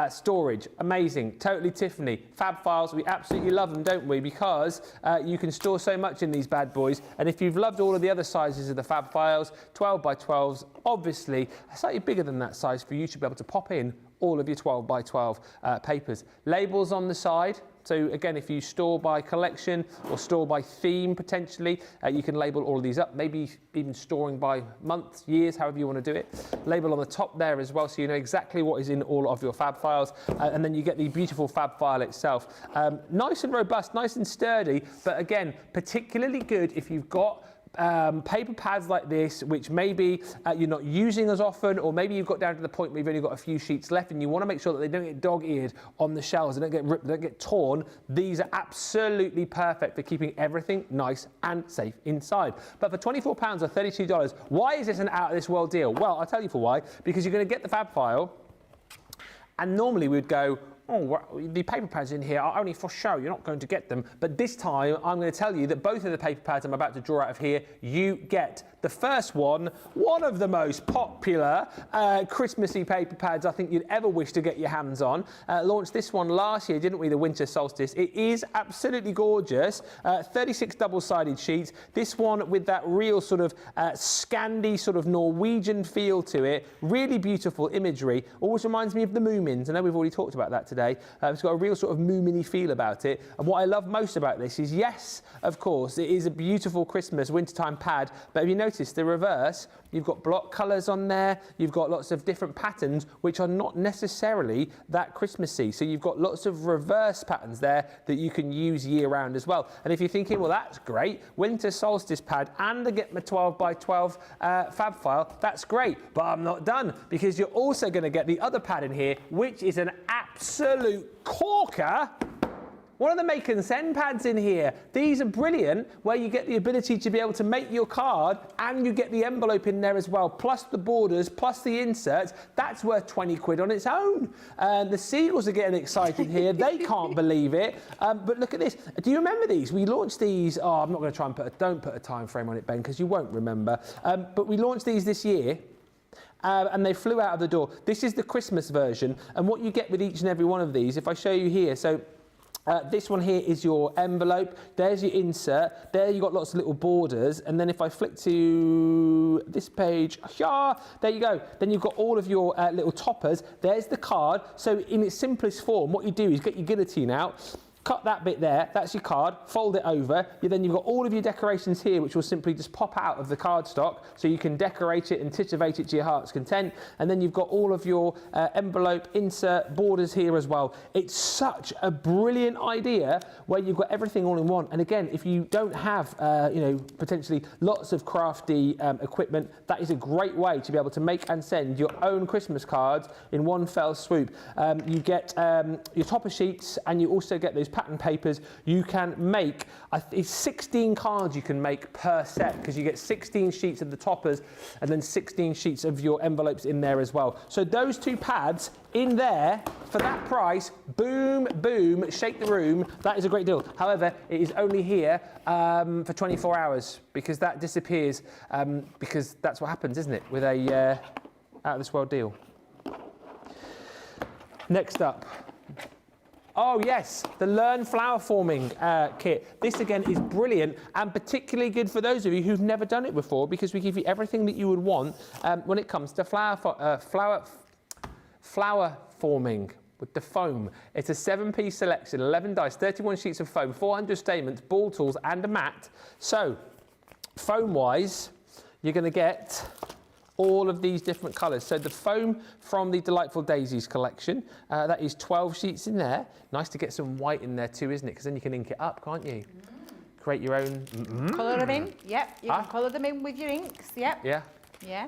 storage, amazing, totally Tiffany. Fab files, we absolutely love them, don't we? Because you can store so much in these bad boys. And if you've loved all of the other sizes of the fab files, 12 by 12s, obviously slightly bigger than that size for you to be able to pop in all of your 12 by 12 papers. Labels on the side. So again, if you store by collection or store by theme potentially, you can label all of these up, maybe even storing by months, years, however you want to do it. Label on the top there as well, so you know exactly what is in all of your fab files. And then you get the beautiful fab file itself. Nice and robust, nice and sturdy, but again, particularly good if you've got paper pads like this, which maybe you're not using as often, or maybe you've got down to the point where you've only got a few sheets left and you want to make sure that they don't get dog-eared on the shelves, they don't get ripped, they don't get torn. These are absolutely perfect for keeping everything nice and safe inside. But for £24 or $32, why is this an out-of-this-world deal? Well, I'll tell you for why. Because you're going to get the fab file, and normally we'd go, oh, well, the paper pads in here are only for show, you're not going to get them. But this time, I'm going to tell you that both of the paper pads I'm about to draw out of here, you get. The first one of the most popular Christmassy paper pads I think you'd ever wish to get your hands on. Launched this one last year, didn't we, the winter solstice. It is absolutely gorgeous. 36 double-sided sheets. This one with that real sort of Scandi, sort of Norwegian feel to it. Really beautiful imagery. Always reminds me of the Moomins. I know we've already talked about that today. It's got a real sort of Moominy feel about it. And what I love most about this is, yes, of course, it is a beautiful Christmas wintertime pad, but if you notice the reverse, you've got block colours on there, you've got lots of different patterns which are not necessarily that Christmassy. So you've got lots of reverse patterns there that you can use year round as well. And if you're thinking, well, that's great, winter solstice pad and I get my 12 by 12 fab file, that's great. But I'm not done, because you're also going to get the other pad in here, which is an absolute corker. One of the make and send pads in here. These are brilliant, where you get the ability to be able to make your card and you get the envelope in there as well, plus the borders, plus the inserts. That's worth 20 quid on its own. The seagulls are getting excited here. They can't believe it. But look at this. Do you remember these? We launched these, oh, I'm not going to try and don't put a time frame on it, Ben, because you won't remember. But we launched these this year. And they flew out of the door. This is the Christmas version. And what you get with each and every one of these, if I show you here, so this one here is your envelope. There's your insert. There you've got lots of little borders. And then if I flick to this page, there you go. Then you've got all of your little toppers. There's the card. So in its simplest form, what you do is get your guillotine out, cut that bit there, that's your card, fold it over, then you've got all of your decorations here which will simply just pop out of the cardstock so you can decorate it and titivate it to your heart's content. And then you've got all of your envelope insert borders here as well. It's such a brilliant idea where you've got everything all in one. And again, if you don't have, potentially lots of crafty equipment, that is a great way to be able to make and send your own Christmas cards in one fell swoop. You get your topper sheets, and you also get those pattern papers. You can make, it's 16 cards you can make per set, because you get 16 sheets of the toppers and then 16 sheets of your envelopes in there as well. So those two pads in there for that price, boom, boom, shake the room. That is a great deal. However, it is only here for 24 hours, because that disappears, because that's what happens, isn't it, with a out of this world deal. Next up. Oh yes, the Learn Flower Forming kit. This again is brilliant, and particularly good for those of you who've never done it before, because we give you everything that you would want when it comes to flower forming with the foam. It's a 7-piece selection, 11 dice, 31 sheets of foam, 400 stamens, ball tools and a mat. So foam wise, you're going to get all of these different colours. So the foam from the Delightful Daisies collection, that is 12 sheets in there. Nice to get some white in there too, isn't it? Because then you can ink it up, can't you? Create your own. Colour them in, yep. You can colour them in with your inks, yep. Yeah. Yeah.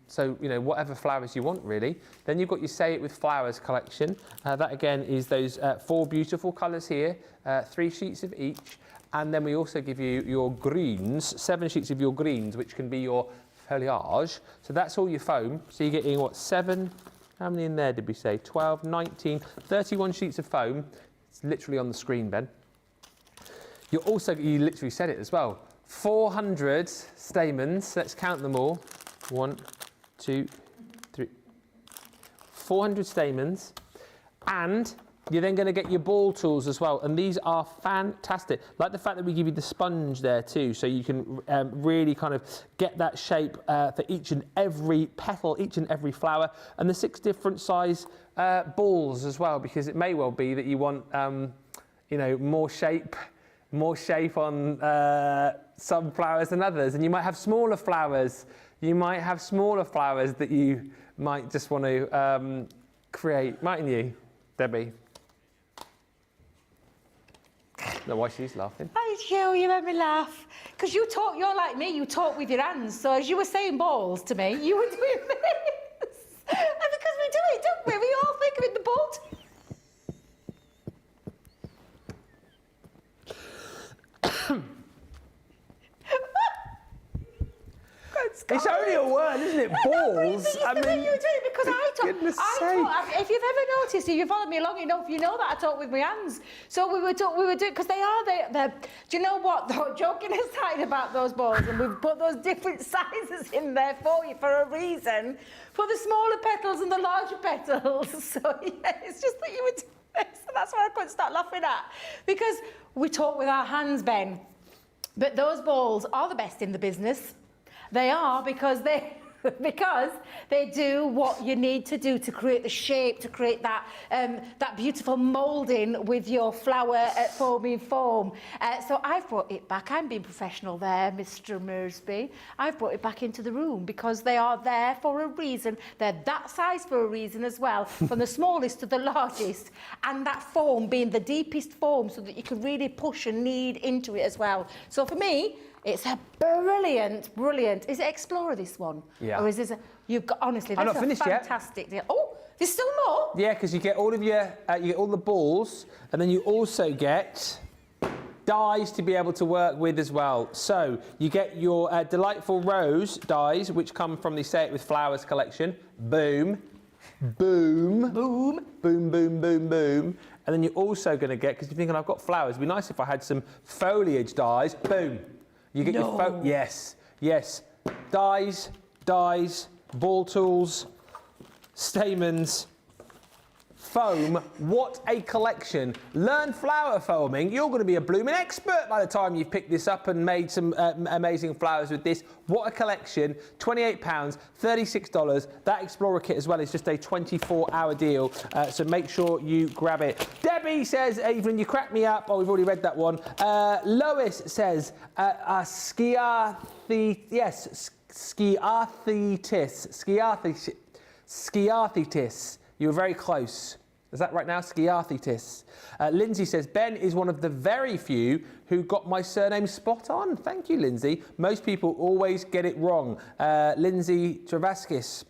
So, whatever flowers you want, really. Then you've got your Say It With Flowers collection. That again is those 4 beautiful colours here, 3 sheets of each. And then we also give you your greens, 7 sheets of your greens, which can be your foliage. So that's all your foam. So you're getting, what, 7, how many in there did we say? 12, 19, 31 sheets of foam. It's literally on the screen, Ben. You literally said it as well. 400 stamens, let's count them all. 1, 2, 3, 400 stamens. And you're then going to get your ball tools as well, and these are fantastic. Like the fact that we give you the sponge there too, so you can really kind of get that shape for each and every petal, each and every flower, and the 6 different size balls as well, because it may well be that you want, more shape on some flowers than others, and you might have smaller flowers. You might have smaller flowers that you might just want to create, mightn't you, Debbie? I don't know why she's laughing. You made me laugh. Because you're like me, you talk with your hands. So as you were saying balls to me, you were doing this. And because we do it, don't we? We all think of it, the ball. It's only a word, isn't it? Balls. I mean, you do it because I talk. If you've ever noticed, if you follow me long enough, you know that I talk with my hands. So we were doing, because they are there. Do you know what though? Joking aside about those balls, and we've put those different sizes in there for you for a reason, for the smaller petals and the larger petals. So yeah, it's just that you were doing this, and that's why I couldn't start laughing at, because we talk with our hands, Ben. But those balls are the best in the business. They are, because they do what you need to do to create the shape, to create that that beautiful moulding with your flower foaming foam. So I've brought it back. I'm being professional there, Mr. Moseby. I've brought it back into the room because they are there for a reason. They're that size for a reason as well, from the smallest to the largest, and that foam being the deepest foam so that you can really push and knead into it as well. So for me, it's a brilliant. Is it Explorer, this one? Yeah. Or is this you've got, honestly, that's a fantastic deal. Oh, there's still more? Yeah, because you get all of your, you get all the balls, and then you also get dies to be able to work with as well. So you get your Delightful Rose dies, which come from the Say It With Flowers collection. Boom, boom, boom, boom, boom, boom, boom. And then you're also going to get, because you're thinking, I've got flowers, it'd be nice if I had some foliage dies. Boom. You get your yes, dies, ball tools, stamens, foam, what a collection. Learn flower foaming. You're going to be a blooming expert by the time you've picked this up and made some amazing flowers with this. What a collection. £28, $36. That Explorer kit as well is just a 24-hour deal, so make sure you grab it. Debbie says, Evelyn, you cracked me up. Oh, we've already read that one. Lois says, Sciarthitis. You were very close. Is that right now? Sciarthitis. Lindsay says, Ben is one of the very few who got my surname spot on. Thank you, Lindsay. Most people always get it wrong. Lindsay Travaskis.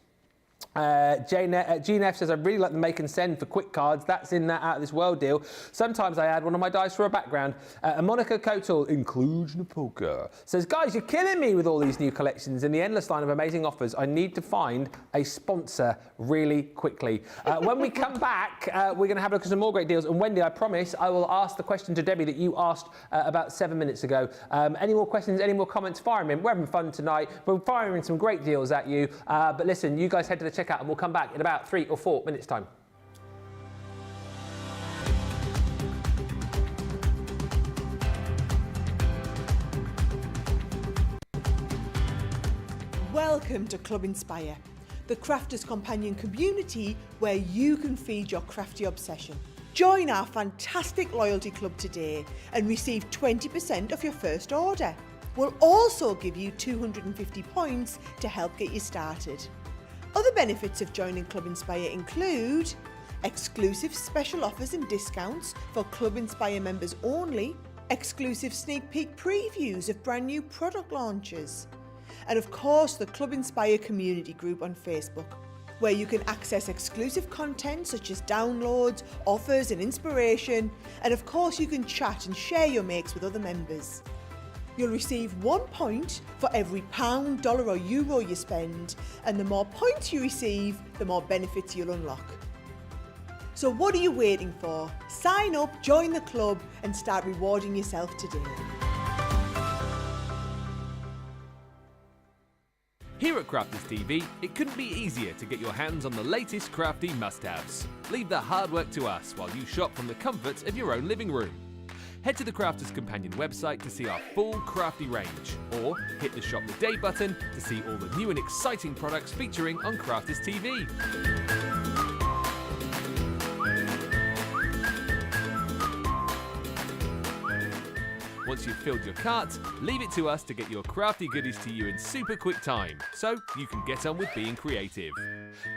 Gene F says, I really like the make and send for quick cards. That's in that out of this world deal. Sometimes I add one of my dice for a background. Monica Kotal, inclusion poker, says, guys, you're killing me with all these new collections and the endless line of amazing offers. I need to find a sponsor really quickly. When we come back, we're going to have a look at some more great deals. And Wendy, I promise I will ask the question to Debbie that you asked about 7 minutes ago. Any more questions, any more comments, fire them in. We're having fun tonight. We're firing some great deals at you. But listen, you guys head to the checkout and we'll come back in about 3 or 4 minutes' time. Welcome to Club Inspire, the crafters' companion community where you can feed your crafty obsession. Join our fantastic loyalty club today and receive 20% off your first order. We'll also give you 250 points to help get you started. Other benefits of joining Club Inspire include exclusive special offers and discounts for Club Inspire members only, exclusive sneak peek previews of brand new product launches, and of course the Club Inspire community group on Facebook, where you can access exclusive content such as downloads, offers and inspiration, and of course you can chat and share your makes with other members. You'll receive 1 point for every pound, dollar or euro you spend, and the more points you receive, the more benefits you'll unlock. So what are you waiting for? Sign up, join the club and start rewarding yourself today. Here at Crafters TV, it couldn't be easier to get your hands on the latest crafty must-haves. Leave the hard work to us while you shop from the comforts of your own living room. Head to the Crafters Companion website to see our full crafty range, or hit the Shop the Day button to see all the new and exciting products featuring on Crafters TV. Once you've filled your cart, leave it to us to get your crafty goodies to you in super quick time, so you can get on with being creative.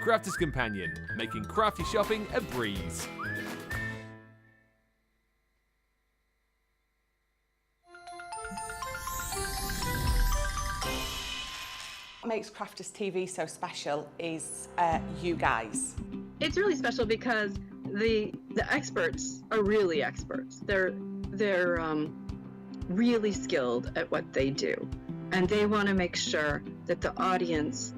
Crafters Companion, making crafty shopping a breeze. What makes Crafters TV so special is you guys. It's really special because the experts are really experts. They're really skilled at what they do, and they want to make sure that the audience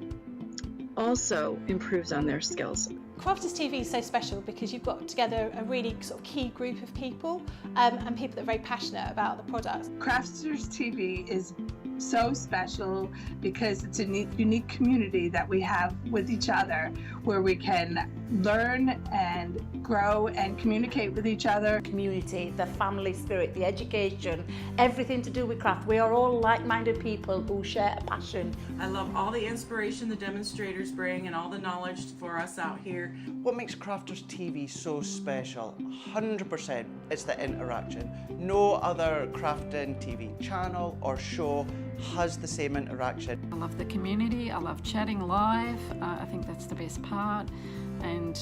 also improves on their skills. Crafters TV is so special because you've got together a really sort of key group of people and people that are very passionate about the products. Crafters TV is so special because it's a unique community that we have with each other where we can learn and grow and communicate with each other. Community, the family spirit, the education, everything to do with craft. We are all like-minded people who share a passion. I love all the inspiration the demonstrators bring and all the knowledge for us out here. What makes Crafters TV so special, 100%, it's the interaction. No other crafting TV channel or show has the same interaction. I love the community, I love chatting live, I think that's the best part. And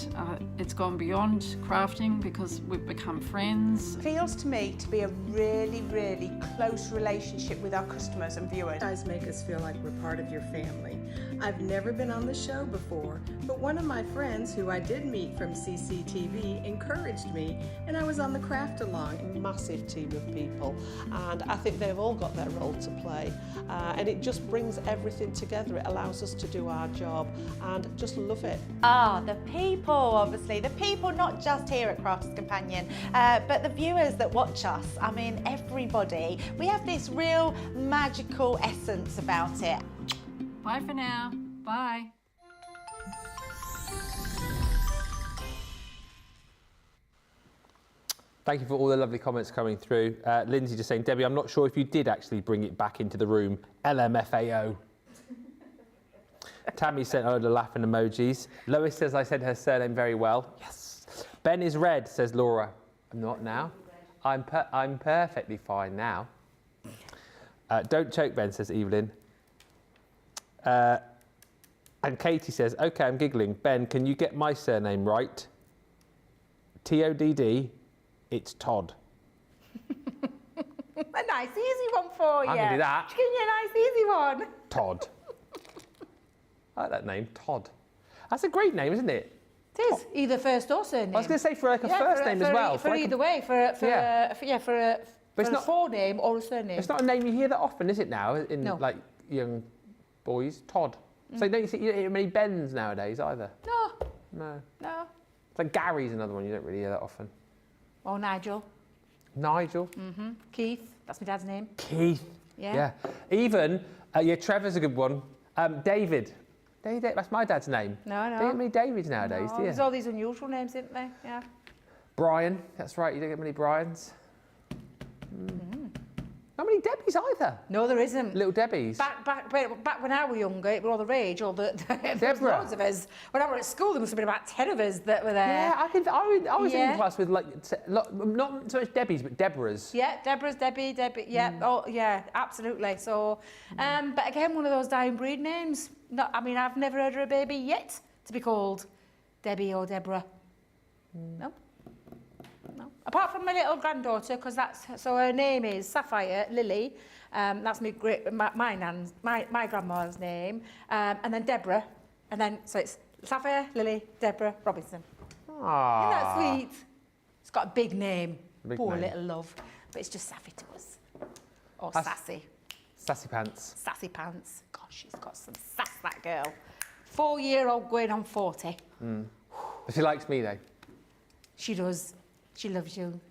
it's gone beyond crafting because we've become friends. It feels to me to be a really, really close relationship with our customers and viewers. You guys make us feel like we're part of your family. I've never been on the show before, but one of my friends who I did meet from CCTV encouraged me, and I was on the craft along. A massive team of people, and I think they've all got their role to play, and it just brings everything together. It allows us to do our job and just love it. The people, obviously, the people not just here at Crafters Companion, but the viewers that watch us. I mean, everybody. We have this real magical essence about it. Bye for now. Bye. Thank you for all the lovely comments coming through. Lindsay just saying, Debbie, I'm not sure if you did actually bring it back into the room. LMFAO. Tammy sent a load of laughing emojis. Lois says I said her surname very well. Yes. Ben is red, says Laura. I'm not now. I'm perfectly fine now. Don't choke, Ben, says Evelyn. And Katie says, OK, I'm giggling. Ben, can you get my surname right? T-O-D-D, it's Todd. A nice easy one for you. I can do that. Give you a nice easy one. Todd. I like that name, Todd. That's a great name, isn't it? It is, either first or surname. I was going to say for like a first name as well. For either way, for a forename or a surname. It's not a name you hear that often, is it now, in like young boys? Todd. So you don't hear many Bens nowadays either. No. It's like Gary's another one you don't really hear that often. Or Nigel. Nigel. Keith, that's my dad's name. Keith. Yeah. Even, Trevor's a good one. David. That's my dad's name. No. Don't get many Davids nowadays, do you? There's all these unusual names, isn't there? Yeah. Brian, that's right, you don't get many Brians. Not many Debbies either. No, there isn't. Little Debbies. Back when I was younger, it was all the rage. There was loads of us. When I was at school, there must have been about 10 of us that were there. Yeah, I was in class with not so much Debbies, but Deborahs. Yeah, Deborah's, Debbie. Yeah, absolutely. So, but again, one of those dying breed names. I've never heard of a baby yet to be called Debbie or Deborah. No. Apart from my little granddaughter, because her name is Sapphire Lily. That's my grandma's name. And then Deborah. And then, so it's Sapphire Lily Deborah Robinson. Aww. Isn't that sweet? It's got a big name. Poor little love. But it's just Sappy to us. Or Sassy. Sassy Pants. Sassy Pants. Gosh, she's got some sass, that girl. 4-year-old going on 40. She likes me, though. She does. She loves you.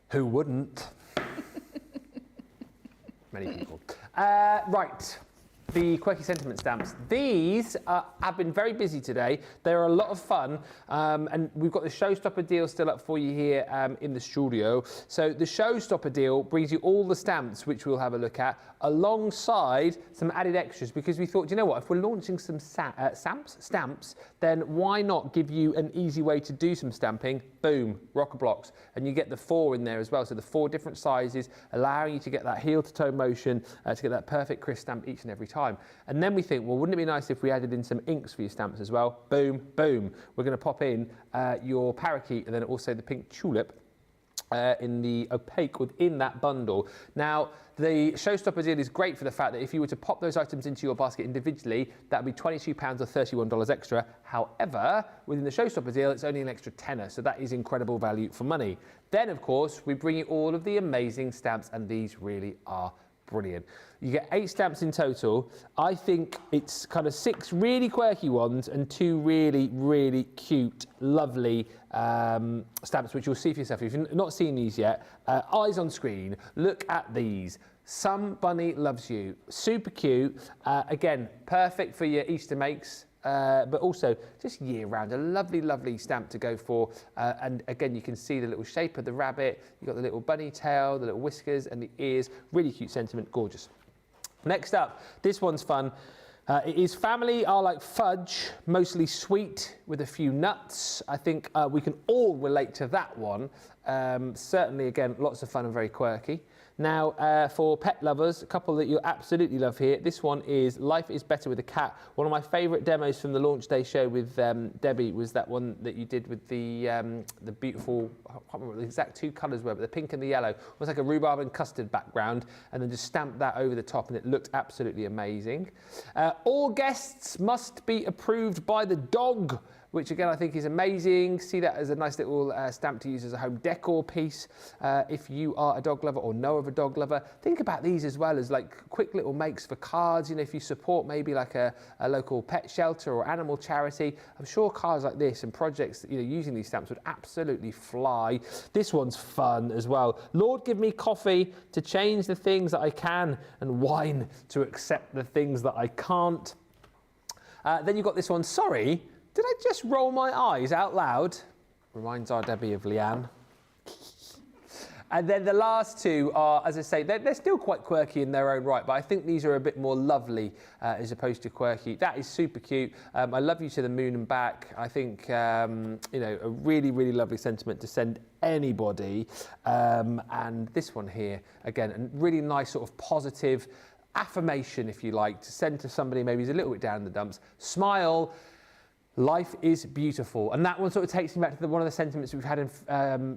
Who wouldn't? Many people. Right. The Quirky Sentiment stamps. These have been very busy today. They're a lot of fun, and we've got the Showstopper deal still up for you here in the studio. So the Showstopper deal brings you all the stamps, which we'll have a look at, alongside some added extras, because we thought, you know what, if we're launching some stamps, then why not give you an easy way to do some stamping? Boom, rocker blocks. And you get the 4 in there as well, so the 4 different sizes, allowing you to get that heel-to-toe motion, to get that perfect crisp stamp each and every time. And then we think, well, wouldn't it be nice if we added in some inks for your stamps as well? Boom, boom. We're going to pop in your parakeet and then also the pink tulip in the opaque within that bundle. Now, the Showstopper deal is great for the fact that if you were to pop those items into your basket individually, that would be £22 or $31 extra. However, within the Showstopper deal, it's only an extra tenner, so that is incredible value for money. Then, of course, we bring you all of the amazing stamps, and these really are brilliant. You get 8 stamps in total. I think it's kind of 6 really quirky ones and 2 really, really cute, lovely stamps, which you'll see for yourself. If you've not seen these yet, eyes on screen, look at these. Some Bunny Loves You. Super cute. Again, perfect for your Easter makes. But also just year-round, a lovely, lovely stamp to go for. And again, you can see the little shape of the rabbit. You've got the little bunny tail, the little whiskers and the ears. Really cute sentiment, gorgeous. Next up, this one's fun. It is Family Are Like Fudge, mostly sweet with a few nuts. I think we can all relate to that one. Certainly, again, lots of fun and very quirky. Now, for pet lovers, a couple that you'll absolutely love here. This one is Life is Better with a Cat. One of my favourite demos from the launch day show with Debbie was that one that you did with the beautiful, I can't remember what the exact 2 colours were, but the pink and the yellow. It was like a rhubarb and custard background, and then just stamped that over the top, and it looked absolutely amazing. All guests must be approved by the dog, which again I think is amazing. See that as a nice little stamp to use as a home decor piece. If you are a dog lover or know of a dog lover, think about these as well as like quick little makes for cards. You know, if you support maybe like a local pet shelter or animal charity, I'm sure cards like this and projects, you know, using these stamps would absolutely fly. This one's fun as well. Lord, give me coffee to change the things that I can and wine to accept the things that I can't. Then you've got this one, sorry, did I just roll my eyes out loud? Reminds our Debbie of Leanne. And then the last two are, as I say, they're still quite quirky in their own right, but I think these are a bit more lovely as opposed to quirky. That is super cute. I love you to the moon and back. I think, you know, a really, really lovely sentiment to send anybody. And this one here, again, a really nice sort of positive affirmation, if you like, to send to somebody maybe who's a little bit down in the dumps. Smile. Life is beautiful. And that one sort of takes me back to one of the sentiments we've had in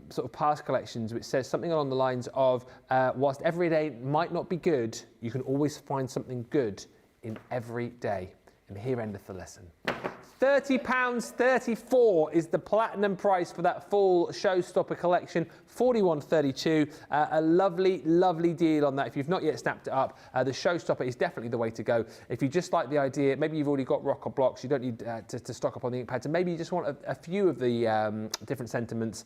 sort of past collections, which says something along the lines of, whilst every day might not be good, you can always find something good in every day. And here endeth the lesson. £30.34 is the platinum price for that full showstopper collection. £41.32. A lovely, lovely deal on that. If you've not yet snapped it up, the showstopper is definitely the way to go. If you just like the idea, maybe you've already got rock or blocks, you don't need to stock up on the ink pads, and maybe you just want a few of the different sentiments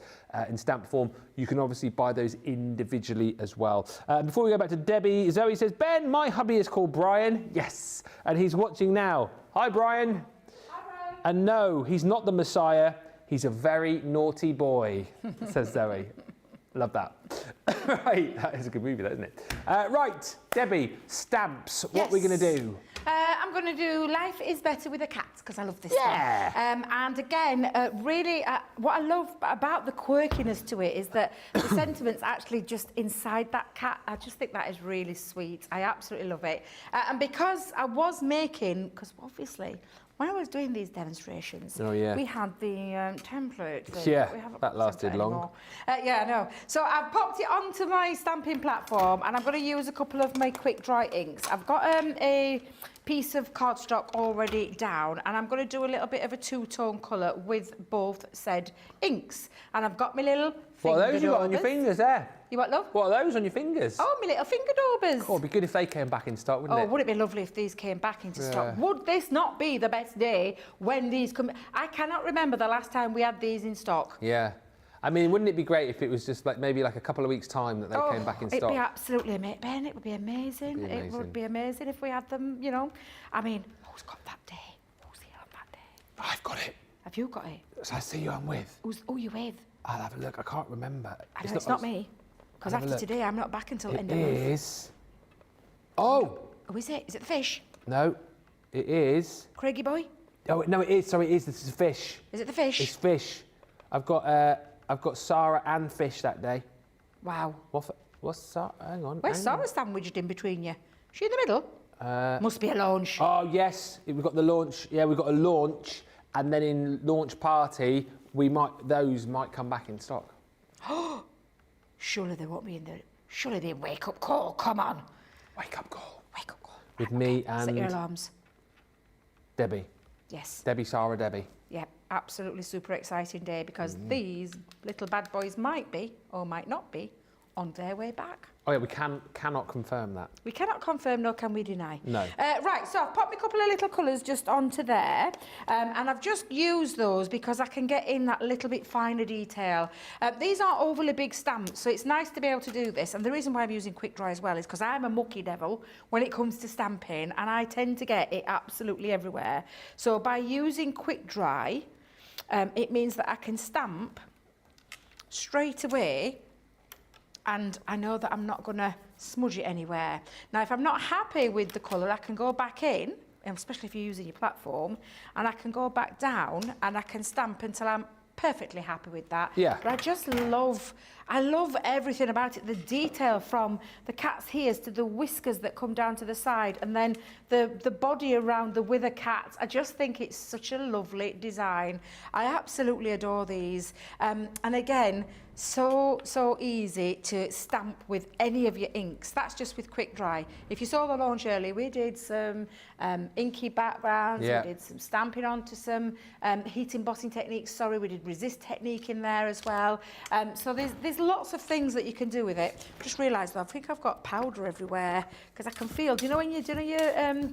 in stamp form, you can obviously buy those individually as well. Before we go back to Debbie, Zoe says, Ben, my hubby is called Brian. Yes, and he's watching now. Hi, Brian. And no, he's not the Messiah. He's a very naughty boy, says Zoe. Love that. Right, that is a good movie, that, isn't it? Right, Debbie, stamps. What are we going to do? I'm going to do Life is Better with a Cat, because I love this one. And again, really, what I love about the quirkiness to it is that the sentiment's actually just inside that cat. I just think that is really sweet. I absolutely love it. And because I was making, because obviously, when I was doing these demonstrations, we had the template thing. Yeah, we haven't that lasted long. anymore. Yeah, I know. So I've popped it onto my stamping platform, and I'm going to use a couple of my quick dry inks. I've got a piece of cardstock already down, and I'm going to do a little bit of a two-tone colour with both said inks. And I've got my little What are those you got on your fingers there? You what, love? What are those on your fingers? Oh, my little finger daubers. Oh, it'd be good if they came back in stock, wouldn't it? Oh, wouldn't it be lovely if these came back into stock? Would this not be the best day when these come? I cannot remember the last time we had these in stock. Yeah. I mean, wouldn't it be great if it was just like maybe like a couple of weeks' time that they came back in stock? It'd be absolutely amazing. Ben, it would be amazing. It would be amazing if we had them, you know. I mean, who's got that day? Who's here on that day? I've got it. Have you got it? So I see you I'm with. Who are you with? I'll have a look. I can't remember. I know it's not me. Because after today, I'm not back until end of month. It is. Oh! Oh, is it? Is it the fish? No, it is. Craigie boy? Oh, no, it is. Sorry, it is. This is fish. Is it the fish? It's fish. I've got Sarah and fish that day. Wow. What's Sarah? Hang on. Where's Sarah sandwiched in between you? She in the middle? Must be a launch. Oh, yes. We've got the launch. Yeah, we've got a launch. And then in launch party, those might come back in stock. Surely they won't be in there. Surely they wake up call. Come on. Wake up call. Wake up call. With me and... Set your alarms. Debbie. Yes. Debbie, Sarah, Debbie. Yeah, absolutely super exciting day because these little bad boys might be, or might not be, on their way back. Oh yeah, we cannot confirm that. We cannot confirm, nor can we deny. No. Right, so I've popped a couple of little colours just onto there, and I've just used those because I can get in that little bit finer detail. These aren't overly big stamps, so it's nice to be able to do this. And the reason why I'm using quick dry as well is because I'm a mucky devil when it comes to stamping, and I tend to get it absolutely everywhere. So by using quick dry, it means that I can stamp straight away, and I know that I'm not going to smudge it anywhere. Now, if I'm not happy with the colour, I can go back in, especially if you're using your platform, and I can go back down and I can stamp until I'm perfectly happy with that. Yeah. But I just love everything about it. The detail from the cat's ears to the whiskers that come down to the side, and then the body around the wither cat. I just think it's such a lovely design. I absolutely adore these. And again, so easy to stamp with any of your inks. That's just with quick dry. If you saw the launch earlier, we did some inky backgrounds, we did some stamping onto some heat embossing techniques. Sorry, we did resist technique in there as well. So there's lots of things that you can do with it. Just realised though, I think I've got powder everywhere because I can feel, do you know when you're doing your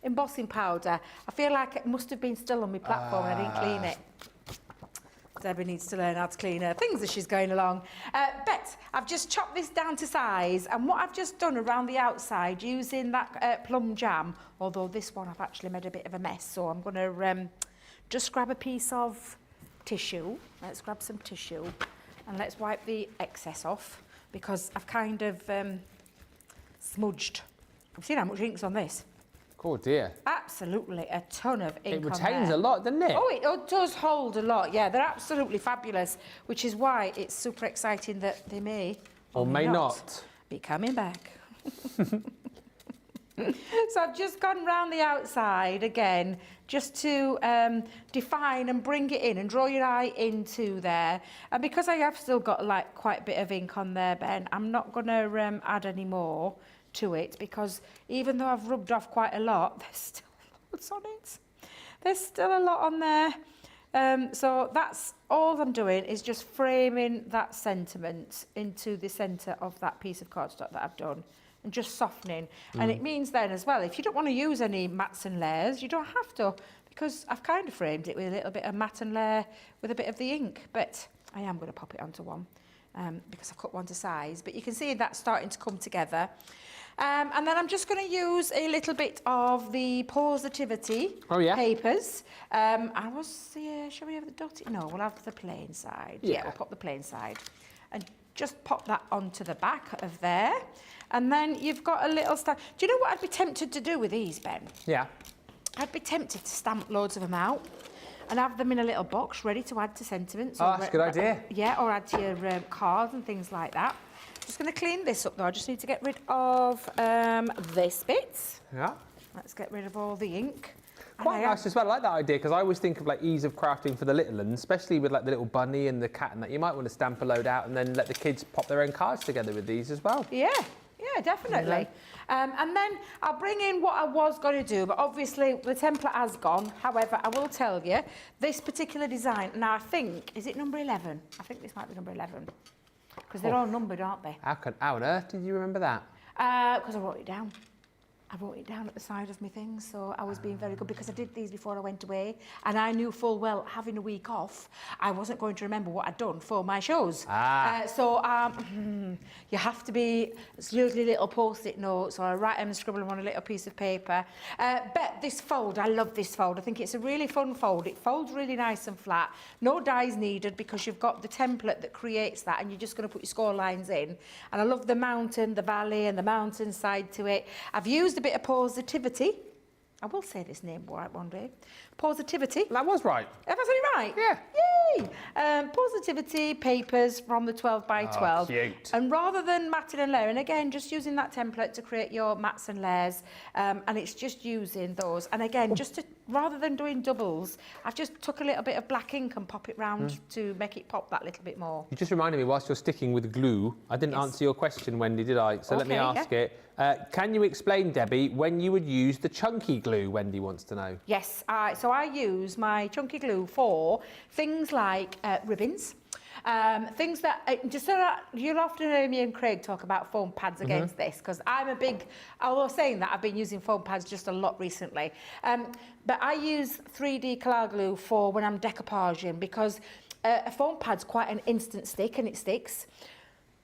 embossing powder, I feel like it must have been still on my platform and I didn't clean it. Debbie needs to learn how to clean her things as she's going along. But I've just chopped this down to size, and what I've just done around the outside using that plum jam, although this one I've actually made a bit of a mess, so I'm going to just grab a piece of tissue. Let's grab some tissue and let's wipe the excess off because I've kind of smudged. I've seen how much ink's on this. Oh dear. Absolutely a ton of ink. It retains a lot, doesn't it? Oh, it does hold a lot. Yeah, they're absolutely fabulous, which is why it's super exciting that they may or may not be coming back. So I've just gone round the outside again, just to define and bring it in and draw your eye into there. And because I have still got like quite a bit of ink on there, Ben, I'm not going to add any more to it because even though I've rubbed off quite a lot, there's still loads on it. There's still a lot on there. So that's all I'm doing is just framing that sentiment into the centre of that piece of cardstock that I've done and just softening. And it means then as well, if you don't want to use any mats and layers, you don't have to because I've kind of framed it with a little bit of matte and layer with a bit of the ink, but I am going to pop it onto one because I've cut one to size. But you can see that's starting to come together. And then I'm just going to use a little bit of the Positivity papers. I was, shall we have the dotted? No, we'll have the plain side. Yeah, we'll pop the plain side. And just pop that onto the back of there. And then you've got a little stamp. Do you know what I'd be tempted to do with these, Ben? Yeah. I'd be tempted to stamp loads of them out and have them in a little box ready to add to sentiments. Oh, that's a good idea. Yeah, or add to your cards and things like that. Just going to clean this up though. I just need to get rid of this bit. Yeah. Let's get rid of all the ink. Quite nice as well. I like that idea because I always think of like ease of crafting for the little ones, especially with like the little bunny and the cat and that. You might want to stamp a load out and then let the kids pop their own cards together with these as well. Yeah. Yeah, definitely. And then I'll bring in what I was going to do, but obviously the template has gone. However, I will tell you, this particular design, now I think, is it number 11? I think this might be number 11. Because they're all numbered, aren't they? How on earth did you remember that? Because I wrote it down. I wrote it down at the side of my things, so I was being very good because I did these before I went away, and I knew full well, having a week off, I wasn't going to remember what I'd done for my shows. You have to be usually little post-it notes, or I write them and scribble them on a little piece of paper. But this fold, I love this fold. I think it's a really fun fold. It folds really nice and flat. No dies needed because you've got the template that creates that, and you're just going to put your score lines in. And I love the mountain, the valley, and the mountain side to it. I've used a bit of Positivity. I will say this name right one day. Positivity. That was right. Have I said it right? Yeah. Yay! Positivity papers from the 12 by 12. Cute. And rather than matting and layering, again, just using that template to create your mats and layers, and it's just using those. And again, rather than doing doubles, I've just took a little bit of black ink and pop it round to make it pop that little bit more. You just reminded me, whilst you're sticking with glue, I didn't answer your question, Wendy, did I? So let me ask it. Can you explain, Debbie, when you would use the chunky glue? Wendy wants to know. Yes, so I use my chunky glue for things like ribbons, things that, just so that you'll often hear me and Craig talk about foam pads against this, because I'm a big, although saying that, I've been using foam pads just a lot recently. But I use 3D Color glue for when I'm decoupaging, because a foam pad's quite an instant stick and it sticks,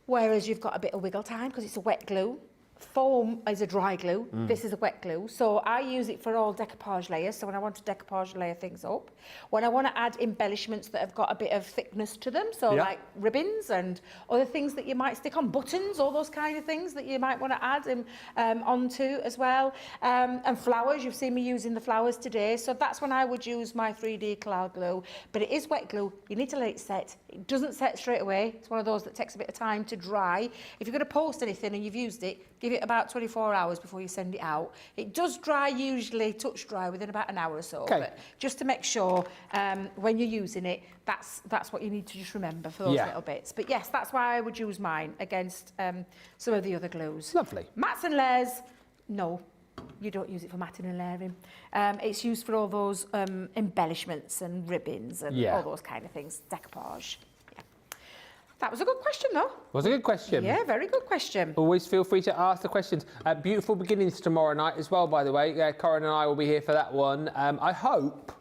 whereas you've got a bit of wiggle time because it's a wet glue. Foam is a dry glue, this is a wet glue, so I use it for all decoupage layers. So when I want to decoupage layer things up, when I want to add embellishments that have got a bit of thickness to them, so like ribbons and other things that you might stick on, buttons, all those kind of things that you might want to add onto as well, and flowers. You've seen me using the flowers today, so that's when I would use my 3D cloud glue. But it is wet glue, you need to let it set. It doesn't set straight away, it's one of those that takes a bit of time to dry. If you're going to post anything and you've used it, give it about 24 hours before you send it out. It does dry, usually touch dry within about an hour or so. But just to make sure when you're using it, that's what you need to just remember for those little bits. But yes, that's why I would use mine against some of the other glues. Lovely. Mats and layers, no. You don't use it for matting and layering. It's used for all those embellishments and ribbons and all those kind of things, decoupage. That was a good question, though. Was a good question. Yeah, very good question. Always feel free to ask the questions. Beautiful beginnings tomorrow night as well, by the way. Corin and I will be here for that one. I hope.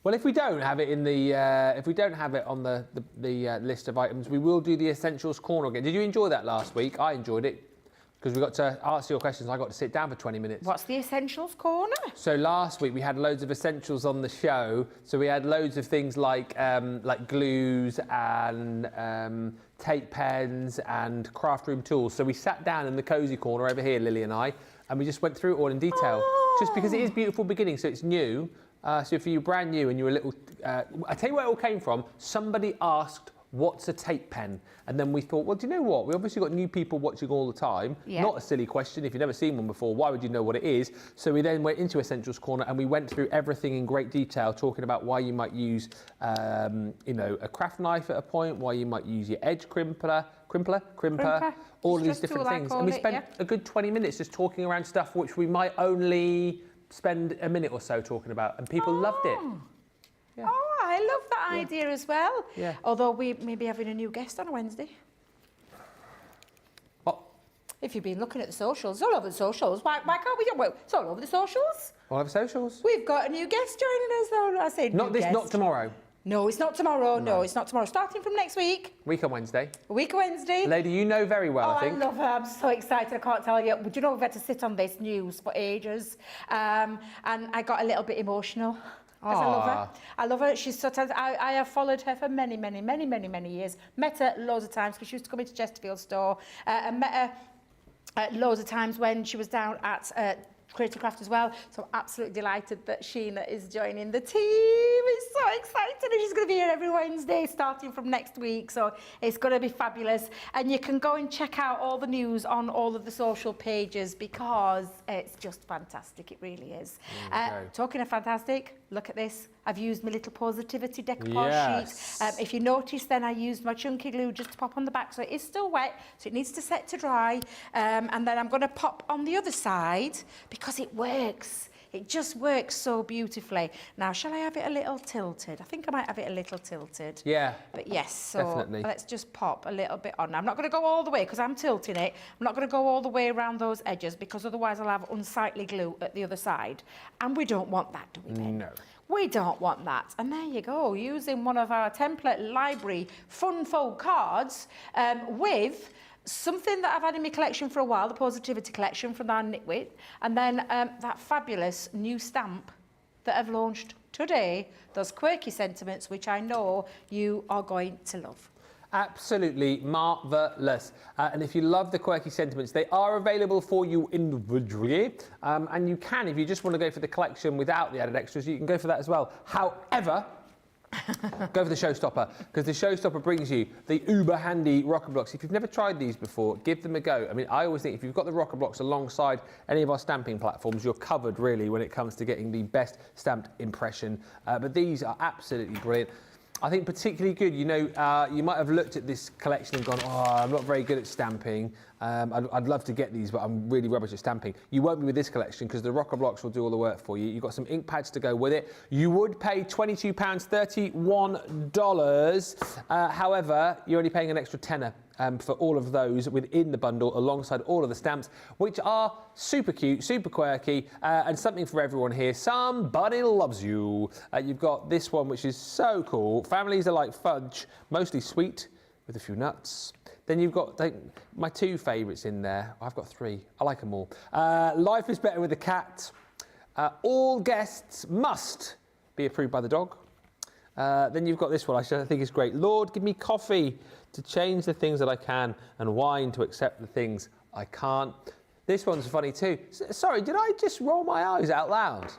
Well, if we don't have it in the, on the list of items, we will do the Essentials Corner again. Did you enjoy that last week? I enjoyed it. because we got to answer your questions. I got to sit down for 20 minutes. What's the Essentials Corner? So last week we had loads of essentials on the show. So we had loads of things like glues and tape pens and craft room tools. So we sat down in the cosy corner over here, Lily and I, and we just went through it all in detail. Just because it is beautiful beginning, so it's new. So if you're brand new and you're a little... I tell you where it all came from. Somebody asked, what's a tape pen? And then we thought, well, do you know what? We obviously got new people watching all the time. Yeah. Not a silly question. If you've never seen one before, why would you know what it is? So we then went into Essentials Corner and we went through everything in great detail, talking about why you might use, a craft knife at a point, why you might use your edge crimper, all of these different things. And we spent a good 20 minutes just talking around stuff which we might only spend a minute or so talking about, and people loved it. Yeah. Oh, I love that idea as well. Yeah. Although we may be having a new guest on a Wednesday. What? If you've been looking at the socials, all over the socials, why can't we do it? It's all over the socials. All over socials? We've got a new guest joining us, though. I said Not tomorrow. No, it's not tomorrow. No, it's not tomorrow. Starting from next week. Week on Wednesday. A week on Wednesday. Lady, you know very well, I think. I love her. I'm so excited. I can't tell you. Do you know, we've had to sit on this news for ages. And I got a little bit emotional. Because I love her. I love her. She's so talented. I have followed her for many, many, many, many, many years. Met her loads of times because she used to come into Chesterfield store. And met her loads of times when she was down at Creative Craft as well. So I'm absolutely delighted that Sheena is joining the team. It's so exciting. And she's going to be here every Wednesday starting from next week. So it's going to be fabulous. And you can go and check out all the news on all of the social pages because it's just fantastic. It really is. Talking of fantastic, look at this. I've used my little positivity decoupage sheet. If you notice, then I used my chunky glue just to pop on the back. So it is still wet, so it needs to set to dry. And then I'm going to pop on the other side because it works. It just works so beautifully. Now, shall I have it a little tilted? I think I might have it a little tilted. Yeah. But yes, so definitely. Let's just pop a little bit on. I'm not going to go all the way because I'm tilting it. I'm not going to go all the way around those edges because otherwise I'll have unsightly glue at the other side. And we don't want that, do we, Ben? No. We don't want that. And there you go, using one of our template library fun fold cards with something that I've had in my collection for a while, the Positivity collection from our Knitwit, and then that fabulous new stamp that I've launched today, those Quirky sentiments, which I know you are going to love. Absolutely marvellous. And if you love the Quirky sentiments, they are available for you individually. And you can, if you just want to go for the collection without the added extras, you can go for that as well. However, go for the showstopper, because the showstopper brings you the uber handy rocker blocks. If you've never tried these before, give them a go. I mean, I always think if you've got the rocker blocks alongside any of our stamping platforms, you're covered really when it comes to getting the best stamped impression. But these are absolutely brilliant. I think particularly good, you know, you might have looked at this collection and gone, oh, I'm not very good at stamping. I'd love to get these, but I'm really rubbish at stamping. You won't be with this collection because the rocker blocks will do all the work for you. You've got some ink pads to go with it. You would pay £22.31. However, you're only paying an extra tenner for all of those within the bundle alongside all of the stamps, which are super cute, super quirky, and something for everyone here. Somebody loves you. You've got this one, which is so cool. Families are like fudge, mostly sweet with a few nuts. Then you've got my two favourites in there. I've got three. I like them all. Life is better with a cat. All guests must be approved by the dog. Then you've got this one, I think is great. Lord, give me coffee to change the things that I can and wine to accept the things I can't. This one's funny too. Sorry, did I just roll my eyes out loud?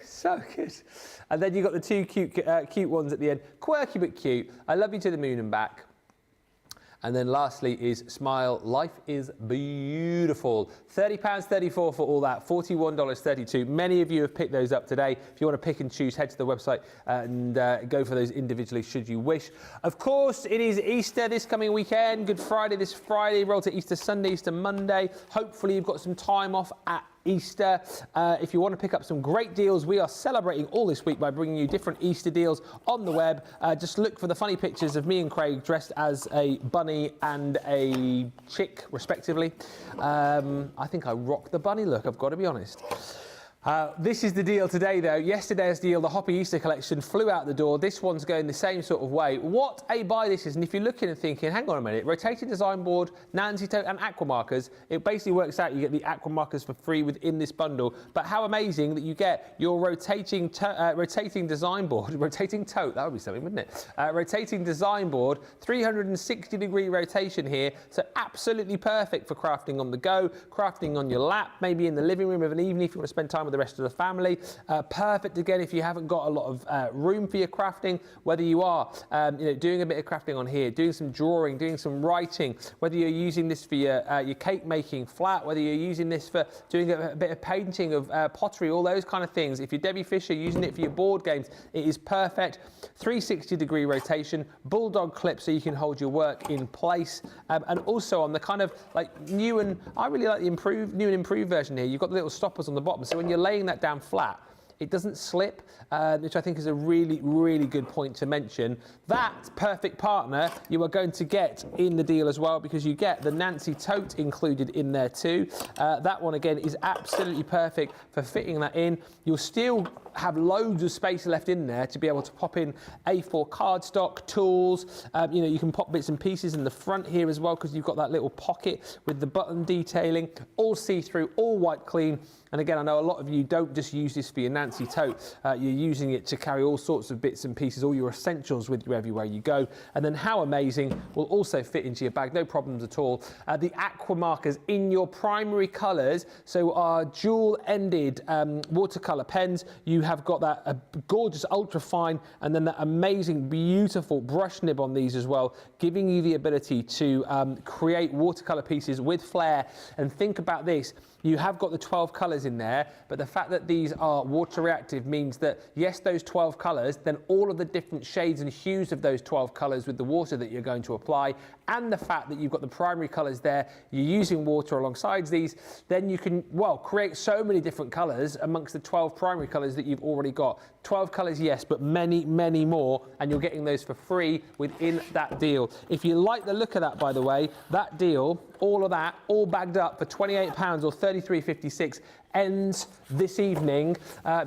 So good. And then you've got the two cute ones at the end. Quirky but cute. I love you to the moon and back. And then lastly is Smile, Life is Beautiful. £30.34 for all that, $41.32. Many of you have picked those up today. If you want to pick and choose, head to the website and go for those individually should you wish. Of course, it is Easter this coming weekend. Good Friday this Friday, roll to Easter Sunday, Easter Monday. Hopefully you've got some time off at Easter. If you want to pick up some great deals, we are celebrating all this week by bringing you different Easter deals on the web. Just look for the funny pictures of me and Craig dressed as a bunny and a chick, respectively. I think I rock the bunny look, I've got to be honest. This is the deal today, though. Yesterday's deal, the Hoppy Easter collection, flew out the door. This one's going the same sort of way. What a buy this is. And if you're looking and thinking, hang on a minute, rotating design board, Nancy tote and aqua markers, it basically works out you get the aqua markers for free within this bundle. But how amazing that you get your rotating design board, rotating tote, that would be something, wouldn't it? Rotating design board, 360-degree rotation here. So absolutely perfect for crafting on the go, crafting on your lap, maybe in the living room of an evening if you want to spend time with the rest of the family. Perfect again if you haven't got a lot of room for your crafting, whether you are doing a bit of crafting on here, doing some drawing, doing some writing, whether you're using this for your cake making flat, whether you're using this for doing a bit of painting of pottery, all those kind of things. If you're Debbie Fisher using it for your board games, it is perfect. 360-degree rotation, bulldog clip so you can hold your work in place, and also on the kind of like new and I really like the new and improved version here. You've got the little stoppers on the bottom, so when you're laying that down flat, it doesn't slip, which I think is a really, really good point to mention. That perfect partner you are going to get in the deal as well, because you get the Nancy tote included in there too. That one again is absolutely perfect for fitting that in. You'll still have loads of space left in there to be able to pop in A4 cardstock, tools. You can pop bits and pieces in the front here as well, because you've got that little pocket with the button detailing, all see-through, all white clean. And again, I know a lot of you don't just use this for your Nancy tote. You're using it to carry all sorts of bits and pieces, all your essentials with you everywhere you go. And then how amazing, will also fit into your bag, no problems at all. The aqua markers in your primary colours, so our dual-ended watercolour pens. You have got that gorgeous ultra fine, and then that amazing, beautiful brush nib on these as well, giving you the ability to create watercolour pieces with flair. And think about this. You have got the 12 colours in there, but the fact that these are water reactive means that, yes, those 12 colours, then all of the different shades and hues of those 12 colours with the water that you're going to apply, and the fact that you've got the primary colours there, you're using water alongside these, then you can, well, create so many different colours amongst the 12 primary colours that you've already got. 12 colours, yes, but many, many more, and you're getting those for free within that deal. If you like the look of that, by the way, that deal, all of that, all bagged up for £28 or $33.56, ends this evening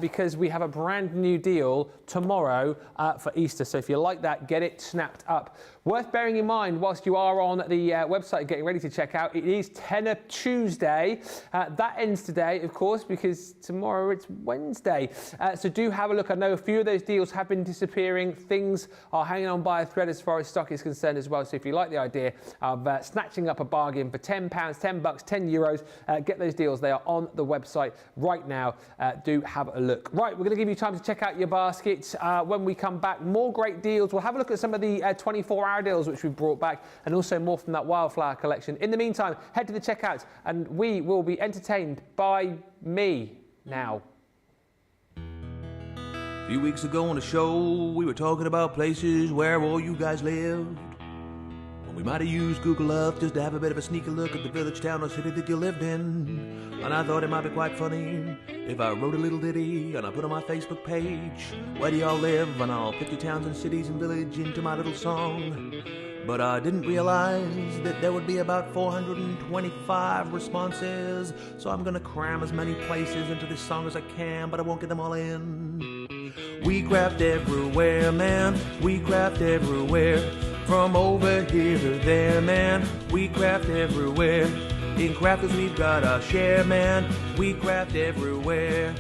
because we have a brand new deal tomorrow for Easter. So if you like that, get it snapped up. Worth bearing in mind whilst you are on the website getting ready to check out, it is Tenner Tuesday. That ends today, of course, because tomorrow it's Wednesday. So do have a look. I know a few of those deals have been disappearing. Things are hanging on by a thread as far as stock is concerned as well. So if you like the idea of snatching up a bargain for £10, £10, €10, get those deals. They are on the website right now. Do have a look. Right, we're going to give you time to check out your baskets. When we come back, more great deals. We'll have a look at some of the 24-hour deals which we've brought back, and also more from that wildflower collection. In the meantime, head to the checkouts and we will be entertained by me now. A few weeks ago on the show, we were talking about places where all you guys lived. Well, we might have used Google Earth just to have a bit of a sneaky look at the village, town, or city that you lived in. And I thought it might be quite funny if I wrote a little ditty and I put on my Facebook page, where do y'all live? And I'll put your towns and cities and village into my little song. But I didn't realize that there would be about 425 responses, so I'm gonna cram as many places into this song as I can, but I won't get them all in. We craft everywhere, man, we craft everywhere, from over here to there, man, we craft everywhere. In crafters we've got our share, man, we craft everywhere.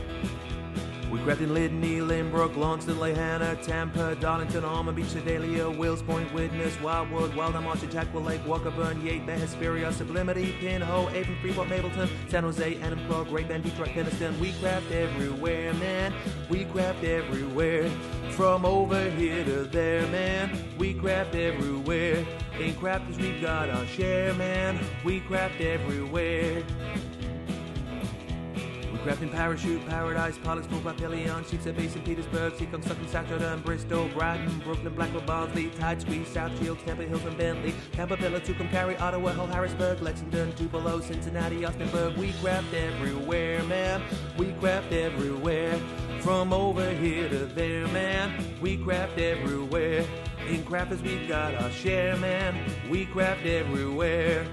We craft in Lydney, Lynbrook, Launceston, Lehana, Tampa, Darlington, Almond Beach, Sedalia, Wills Point, Widnes, Wildwood, Wildham, Chautauqua Lake, Walkerburn, Yate, Bay, Hesperia, Sublimity, Pinho, Avon, Freeport, Mapleton, San Jose, Annam, Great Bend, Detroit, Keniston. We craft everywhere, man, we craft everywhere. From over here to there, man, we craft everywhere. In crafters we've got our share, man, we craft everywhere. Crafting Parachute, Paradise, Pollux, Papillion, Sheets at Bay, St. Petersburg, Seacon, Sutton, Saturday, Bristol, Brighton, Brooklyn, Blackwood, Barnsley, Tide Squeeze, South Shields, Temple Hills and Bentley, Tampa, Pillar, Tucumcari, Cary, Ottawa, Hull, Harrisburg, Lexington, Tupelo, Cincinnati, Austinburg. We craft everywhere, man, we craft everywhere. From over here to there, man, we craft everywhere. In crafters we've got our share, man, we craft everywhere.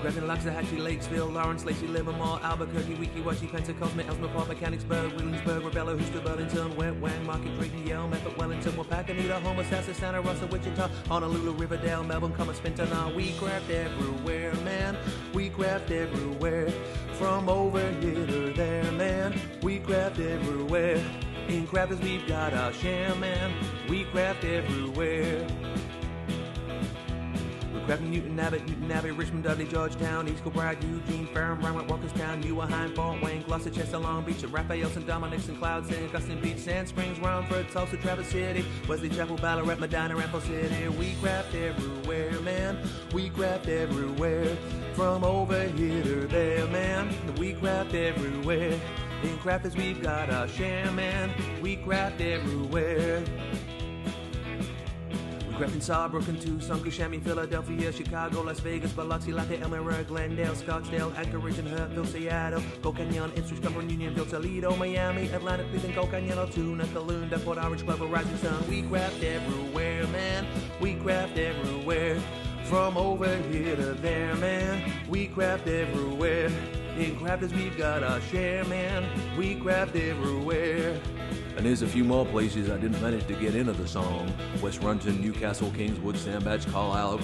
crafting Loxahatchee, Lakesville, Lawrence, Lacey, Livermore, Albuquerque, Weeki-Washy, Pensacola, Ellsmere Park, Mechanicsburg, Williamsburg, Rebella, Houston, Burlington, Wet Wang, Market, Drayton, Yale, Medford, Wellington, Wapakoneta, Homer, Sassa, Santa Rosa, Wichita, Honolulu, Riverdale, Melbourne, Commerce, Spintana. We craft everywhere, man. We craft everywhere. From over here to there, man. We craft everywhere. In crafters, we've got our share, man. We craft everywhere. Crafting Newton Abbey, Richmond, Dudley, Georgetown, East Kilbride, Eugene, Ferrum, Rhinewood, Walkerstown, Newarheim, Fort Wayne, Glossy, Chester, Long Beach, Raphael, St. Dominic's and Cloud, St. Augustine Beach, Sand Springs, Romford, Tulsa, Traverse City, Wesley Chapel, Ballarat, Medina, Rampo City. We craft everywhere, man. We craft everywhere. From over here to there, man. We craft everywhere. In crafters, we've got our share, man. We craft everywhere. Crafting Sawbrook, Tucson, Kissimmee, Philadelphia, Chicago, Las Vegas, Biloxi, Latte, Elmira, Glendale, Scottsdale, Anchorage, and Hurtville, Seattle, Go Canyon, Ipswich, Cumberland, Unionville, Toledo, Miami, Atlanta, Cleveland, Go Canyon, Altoona, Calounda, Port Orange, Glover, Rising Sun. We craft everywhere, man. We craft everywhere. From over here to there, man. We craft everywhere. In crafters, we've got our share, man. We craft everywhere. And there's a few more places I didn't manage to get into the song. West Runton, Newcastle, Kingswood, Sandbach, Carlisle,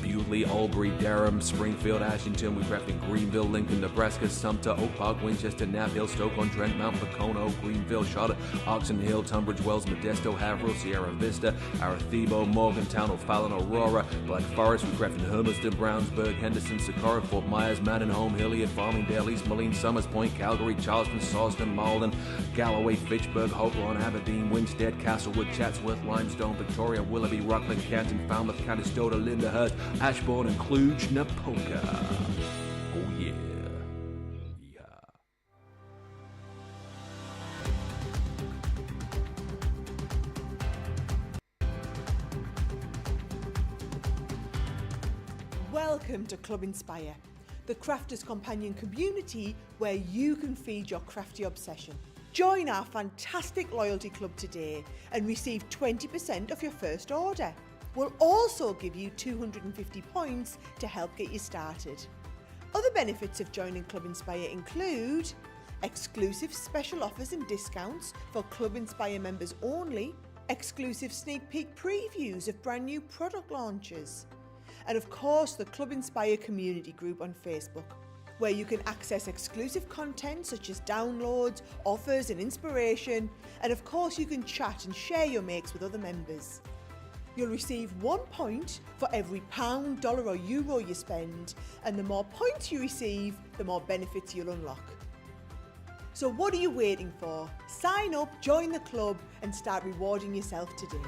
Bewley, Albury, Durham, Springfield, Ashington. We craft in Greenville, Lincoln, Nebraska, Sumter, Oak Park, Winchester, Knappville, Stoke-on-Trent, Mount Pocono, Greenville, Charlotte, Oxon Hill, Tunbridge Wells, Modesto, Haverhill, Sierra Vista, Arecibo, Morgantown, O'Fallon, Aurora, Black Forest. We craft in Hermiston, Brownsburg, Henderson, Socorro, Fort Myers, Mandenholm, Hilliard, Farmingdale, East Moline, Summers Point, Calgary, Charleston, Sawston, Malden, Galloway, Fitchburg, Hopewell, Aberdeen, Winstead, Castlewood, Chatsworth, Limestone, Victoria, Willoughby, Rockland, Canton, Falmouth, Conestoga, Lyndhurst, Ashbourne, and Cluj-Napoca. Oh yeah. Welcome to Club Inspire, the crafters' companion community where you can feed your crafty obsession. Join our fantastic loyalty club today and receive 20% off your first order. We'll also give you 250 points to help get you started. Other benefits of joining Club Inspire include exclusive special offers and discounts for Club Inspire members only, exclusive sneak peek previews of brand new product launches, and of course the Club Inspire community group on Facebook, where you can access exclusive content such as downloads, offers and inspiration, and of course you can chat and share your makes with other members. You'll receive 1 point for every £1, $1 or euro you spend, and the more points you receive, the more benefits you'll unlock. So what are you waiting for? Sign up, join the club and start rewarding yourself today.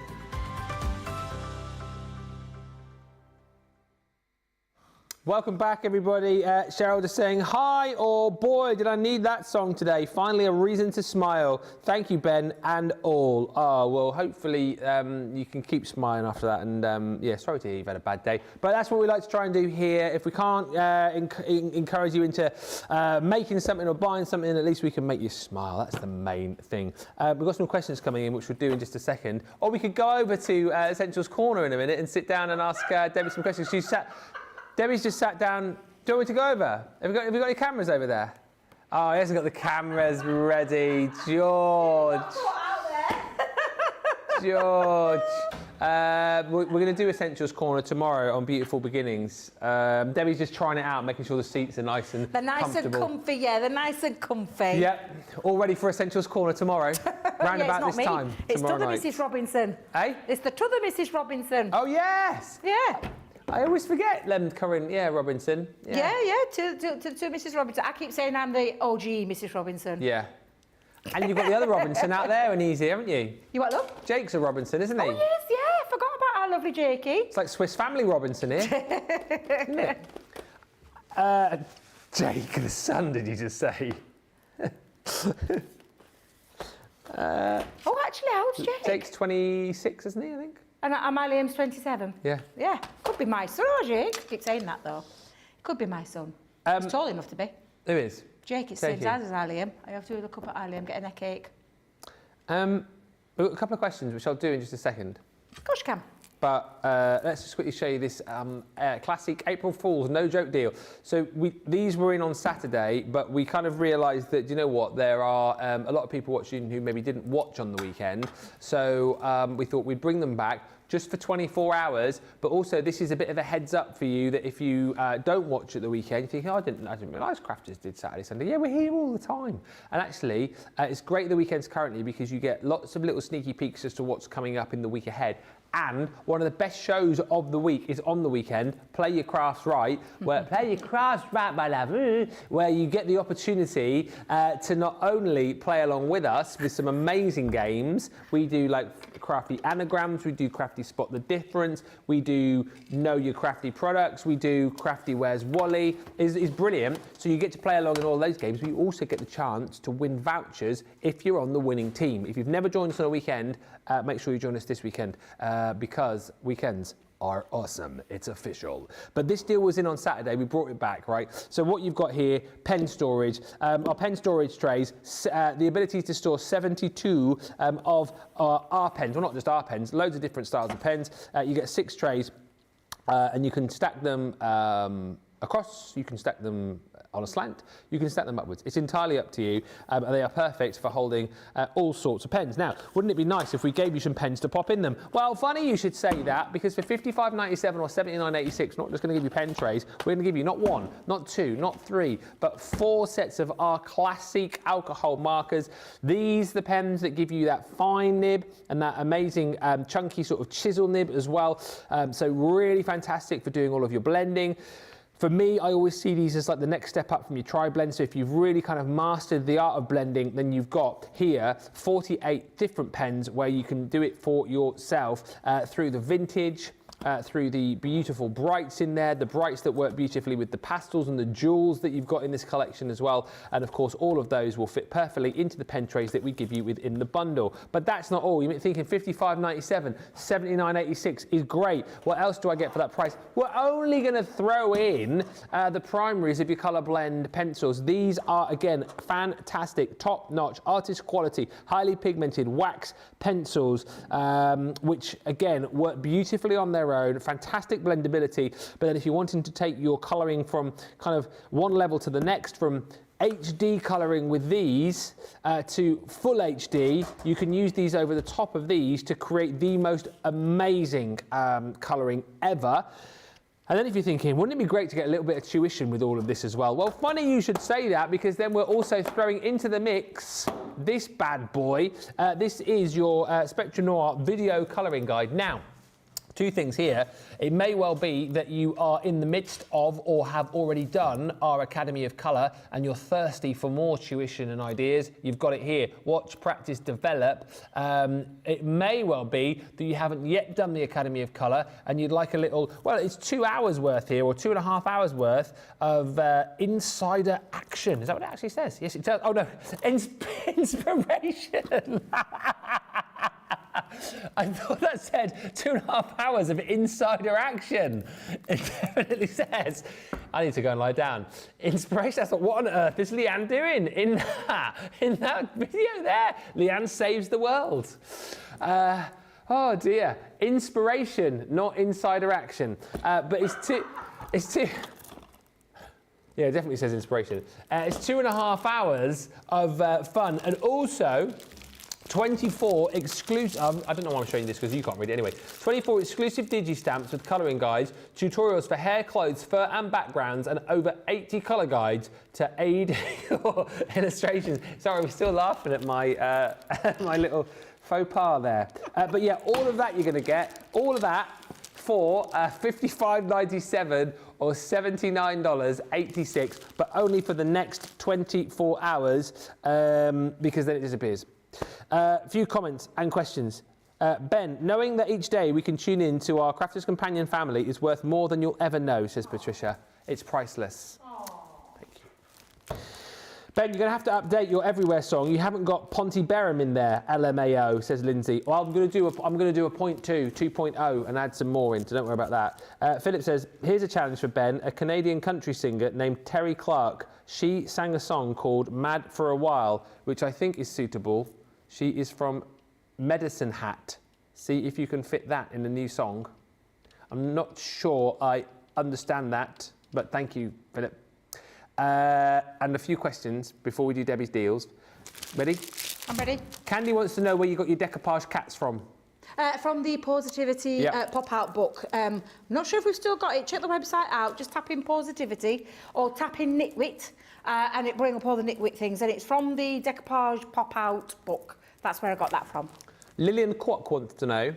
Welcome back, everybody. Cheryl just saying, hi, or boy, did I need that song today. Finally, a reason to smile. Thank you, Ben, and all. Oh, well, hopefully you can keep smiling after that. And yeah, sorry to hear you've had a bad day. But that's what we like to try and do here. If we can't encourage you into making something or buying something, at least we can make you smile. That's the main thing. We've got some questions coming in, which we'll do in just a second. Or we could go over to Essentials Corner in a minute and sit down and ask Debbie some questions. Debbie's just sat down. Do you want me to go over? Have you got any cameras over there? Oh, he hasn't got the cameras ready. George. George. We're going to do Essentials Corner tomorrow on Beautiful Beginnings. Debbie's just trying it out, making sure the seats are nice and they're nice comfortable. and comfy, yeah, they're nice and comfy. Yep, all ready for Essentials Corner tomorrow, round about this time. It's tomorrow t'other night. Mrs Robinson. Eh? It's the t'other Mrs Robinson. Oh, yes! Yeah. I always forget Corinne, Robinson. Yeah, to Mrs Robinson. I keep saying I'm the OG Mrs Robinson. Yeah. And you've got the other Robinson out there and he's here, haven't you? You what, love? Jake's a Robinson, isn't he? Oh, yes, yeah. I forgot about our lovely Jakey. It's like Swiss Family Robinson here, isn't it? Jake the son, did you just say? Oh, actually, how old's Jake? Jake's 26, isn't he, I think? And Liam's 27. Yeah. Yeah. Could be my son, Jake. Keep saying that, though. Could be my son. He's tall enough to be. Who is? Jake, it's the same size as Liam. I have to look up at Liam, get a neck ache. We've got a couple of questions, which I'll do in just a second. Of course you can. but let's just quickly show you this classic April Fool's no joke deal. So these were in on Saturday, but we kind of realised that, you know what, there are a lot of people watching who maybe didn't watch on the weekend. So we thought we'd bring them back just for 24 hours, but also this is a bit of a heads up for you that if you don't watch at the weekend, you think, oh, I didn't realise Crafters did Saturday, Sunday. Yeah, we're here all the time. And actually, it's great the weekends currently because you get lots of little sneaky peeks as to what's coming up in the week ahead. And one of the best shows of the week is on the weekend, Play Your Crafts Right, where Play Your Crafts Right, my love, where you get the opportunity to not only play along with us with some amazing games. We do like crafty anagrams, we do crafty spot the difference, we do know your crafty products, we do crafty where's Wally. It's brilliant. So you get to play along in all those games, but you also get the chance to win vouchers if you're on the winning team. If you've never joined us on a weekend, make sure you join us this weekend. Because weekends are awesome. It's official. But this deal was in on Saturday. We brought it back, right? So what you've got here, pen storage. Our pen storage trays, the ability to store 72 of our pens, well, not just our pens, loads of different styles of pens. You get 6 trays and you can stack them across, you can stack them on a slant, you can stack them upwards. It's entirely up to you, and they are perfect for holding all sorts of pens. Now, wouldn't it be nice if we gave you some pens to pop in them? Well, funny you should say that, because for $55.97 or $79.86, not just going to give you pen trays, we're going to give you not 1, not 2, not 3, but 4 sets of our classic alcohol markers. These, the pens that give you that fine nib and that amazing chunky sort of chisel nib as well. So really fantastic for doing all of your blending. For me, I always see these as like the next step up from your tri-blend. So if you've really kind of mastered the art of blending, then you've got here 48 different pens where you can do it for yourself through the vintage, through the beautiful brights in there, the brights that work beautifully with the pastels and the jewels that you've got in this collection as well. And of course, all of those will fit perfectly into the pen trays that we give you within the bundle. But that's not all. You might be thinking $55.97, $79.86 is great. What else do I get for that price? We're only going to throw in the primaries of your color blend pencils. These are, again, fantastic, top-notch, artist quality, highly pigmented wax pencils, which, again, work beautifully on their own. Fantastic blendability, but then if you're wanting to take your colouring from kind of one level to the next, from HD colouring with these to full HD, you can use these over the top of these to create the most amazing colouring ever. And then if you're thinking, wouldn't it be great to get a little bit of tuition with all of this as well? Well, funny you should say that, because then we're also throwing into the mix this bad boy. This is your Spectra Noir video colouring guide. Now, 2 things here. It may well be that you are in the midst of or have already done our Academy of Colour and you're thirsty for more tuition and ideas. You've got it here. Watch, practice, develop. It may well be that you haven't yet done the Academy of Colour and you'd like a little, well, it's 2 hours worth here, or 2.5 hours worth of insider action. Is that what it actually says? Yes, it does. Oh, no. Inspiration. I thought that said 2.5 hours of insider action. It definitely says. I need to go and lie down. Inspiration. I thought, what on earth is Leanne doing in that video there? Leanne saves the world. Oh dear. Inspiration, not insider action. But it's too. Yeah, it definitely says inspiration. It's 2.5 hours of fun, and also 24 exclusive, I don't know why I'm showing you this because you can't read it anyway. 24 exclusive digi-stamps with colouring guides, tutorials for hair, clothes, fur and backgrounds, and over 80 colour guides to aid your illustrations. Sorry, we're still laughing at my, my little faux pas there. But yeah, all of that you're going to get, all of that for $55.97 or $79.86, but only for the next 24 hours because then it disappears. Few comments and questions. Ben, knowing that each day we can tune in to our Crafters Companion family is worth more than you'll ever know, says Patricia. It's priceless. Thank you. Ben, you're going to have to update your Everywhere song. You haven't got Ponty Berham in there, LMAO, says Lindsay. Well, I'm going to do a 2.0 and add some more in, so don't worry about that. Philip says, here's a challenge for Ben. A Canadian country singer named Terry Clark. She sang a song called Mad for a While, which I think is suitable. She is from Medicine Hat. See if you can fit that in the new song. I'm not sure I understand that, but thank you, Philip. And a few questions before we do Debbie's deals. Ready? I'm ready. Candy wants to know where you got your decoupage cats from. From the Positivity pop-out book. Not sure if we've still got it. Check the website out. Just tap in Positivity or tap in Nitwit and it bring up all the Nitwit things. And it's from the decoupage pop-out book. That's where I got that from. Lillian Kwok wants to know,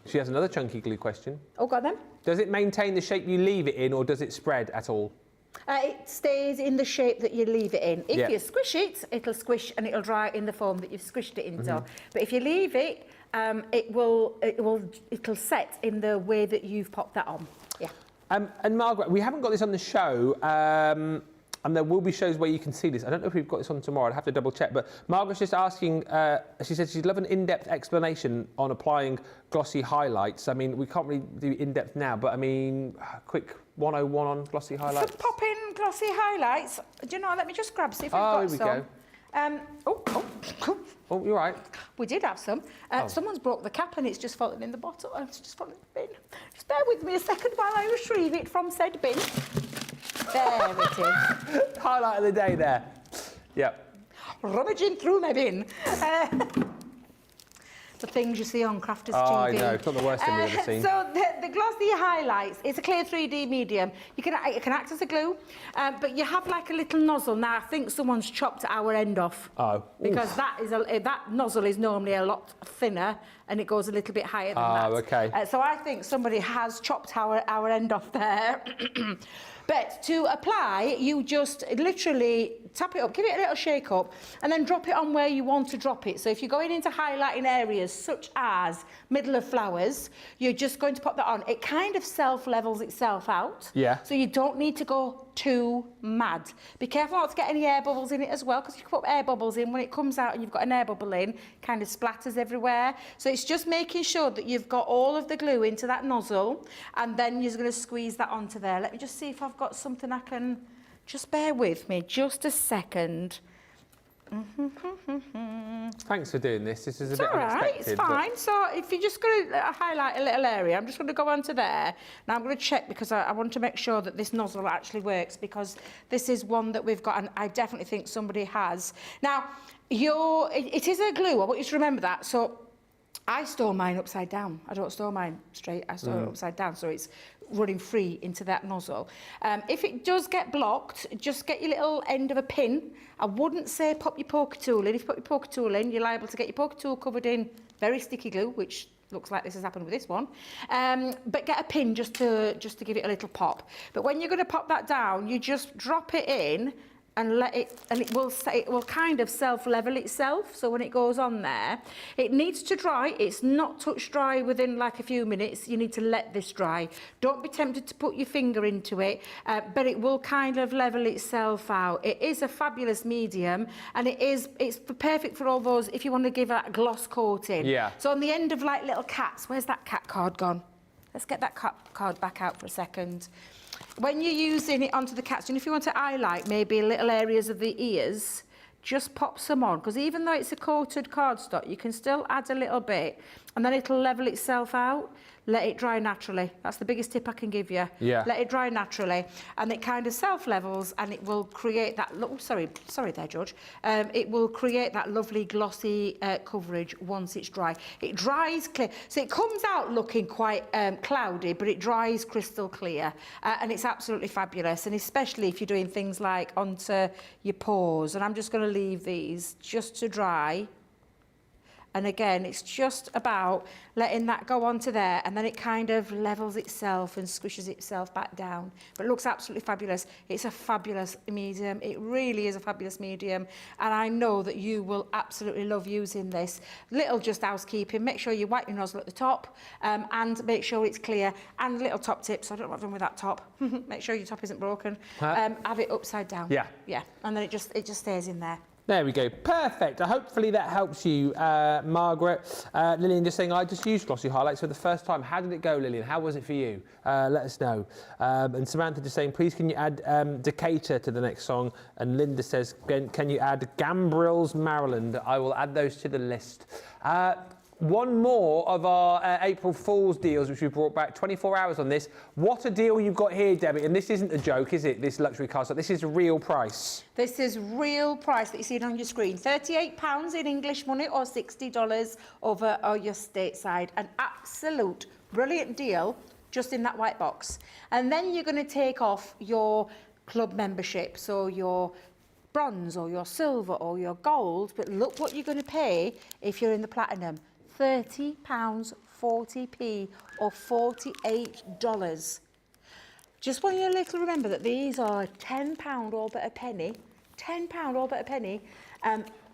she has another chunky glue question. Oh, got them? Does it maintain the shape you leave it in or does it spread at all? It stays in the shape that you leave it in. If you squish it, it'll squish and it'll dry in the form that you've squished it into. But if you leave it, it'll set in the way that you've popped that on. Yeah. And Margaret, we haven't got this on the show, and there will be shows where you can see this. I don't know if we've got this on tomorrow. I'd have to double check. But Margaret's just asking. She said she'd love an in-depth explanation on applying glossy highlights. I mean, we can't really do in-depth now, but I mean, quick 101 on glossy highlights. So pop in glossy highlights. Do you know? Let me just grab see if we've got some. Here we go. Oh, you're right. We did have some. Someone's broke the cap and it's just fallen in the bottle. It's just fallen in the bin. Just bear with me a second while I retrieve it from said bin. There it is. Highlight of the day there. Yep. Rummaging through my bin. The things you see on Crafters TV. I know, it's not the worst thing we've ever seen. So the glossy highlights, it's a clear 3D medium. It can act as a glue, but you have like a little nozzle. Now, I think someone's chopped our end off. Oh. Because that nozzle is normally a lot thinner and it goes a little bit higher than that. Oh, okay. So I think somebody has chopped our end off there. But to apply, you just literally tap it up, give it a little shake up, and then drop it on where you want to drop it. So if you're going into highlighting areas such as middle of flowers, you're just going to pop that on. It kind of self-levels itself out. Yeah. So you don't need to go too mad. Be careful not to get any air bubbles in it as well, because if you put air bubbles in, when it comes out and you've got an air bubble in, it kind of splatters everywhere. So it's just making sure that you've got all of the glue into that nozzle, and then you're going to squeeze that onto there. Let me just see if I've got something I can... Just bear with me, just a second. Thanks for doing this. This is a bit All right, unexpected. it's fine. So if you're just going to highlight a little area, I'm just going to go onto there. Now I'm going to check because I want to make sure that this nozzle actually works, because this is one that we've got and I definitely think somebody has. Now, it is a glue. I want you to remember that. So I store mine upside down. I don't store mine straight. I store it upside down, so it's running free into that nozzle. If it does get blocked, just get your little end of a pin. I wouldn't say pop your poker tool in. If you put your poker tool in, you're liable to get your poker tool covered in very sticky glue, which looks like this has happened with this one. But get a pin just to give it a little pop. But when you're going to pop that down, you just drop it in and it will kind of self-level itself. So when it goes on there, it needs to dry. It's not touch dry within like a few minutes. You need to let this dry. Don't be tempted to put your finger into it, but it will kind of level itself out. It is a fabulous medium, and it's perfect for all those if you want to give that gloss coating. Yeah. So on the end of like little cats, where's that cat card gone? Let's get that cat card back out for a second. When you're using it onto the cats, and if you want to highlight maybe little areas of the ears, just pop some on, because even though it's a coated cardstock, you can still add a little bit, and then it'll level itself out. Let it dry naturally. That's the biggest tip I can give you. Yeah. Let it dry naturally, and it kind of self-levels, and it will create that... Oh, sorry there, George. It will create that lovely glossy coverage once it's dry. It dries clear. So it comes out looking quite cloudy, but it dries crystal clear, and it's absolutely fabulous, and especially if you're doing things like onto your paws. And I'm just going to leave these just to dry. And again, it's just about letting that go onto there, and then it kind of levels itself and squishes itself back down. But it looks absolutely fabulous. It's a fabulous medium. It really is a fabulous medium. And I know that you will absolutely love using this. Little just housekeeping. Make sure you wipe your nozzle at the top, and make sure it's clear. And little top tips. I don't know what I've done with that top. Make sure your top isn't broken. Have it upside down. Yeah. Yeah. And then it just stays in there. There we go. Perfect. Hopefully that helps you, Margaret. Lillian just saying, I just used glossy highlights for the first time. How did it go, Lillian? How was it for you? Let us know. And Samantha just saying, please can you add Decatur to the next song? And Linda says, can you add Gambrils, Maryland? I will add those to the list. One more of our April Fool's deals, which we brought back. 24 hours on this. What a deal you've got here, Debbie. And this isn't a joke, is it, this luxury cardstock? This is a real price. This is real price that you see on your screen. £38 in English money or $60 over your stateside. An absolute brilliant deal just in that white box. And then you're going to take off your club membership, so your bronze or your silver or your gold. But look what you're going to pay if you're in the platinum. £30.40p or $48. Just want you to remember that these are £10 all but a penny. £10 all but a penny.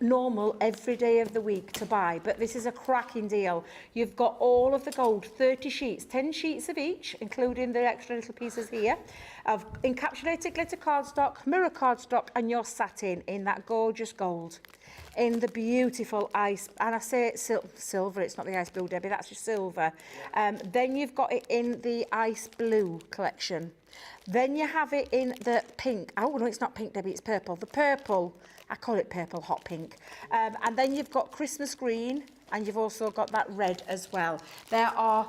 Normal every day of the week to buy, but this is a cracking deal. You've got all of the gold, 30 sheets, 10 sheets of each, including the extra little pieces here, of encapsulated glitter cardstock, mirror cardstock, and your satin in that gorgeous gold. In the beautiful ice, and I say silver, it's not the ice blue, Debbie, that's just silver. Then you've got it in the ice blue collection. Then you have it in the pink. Oh, no, it's not pink, Debbie, it's purple. The purple, I call it purple hot pink. And then you've got Christmas green, and you've also got that red as well. There are,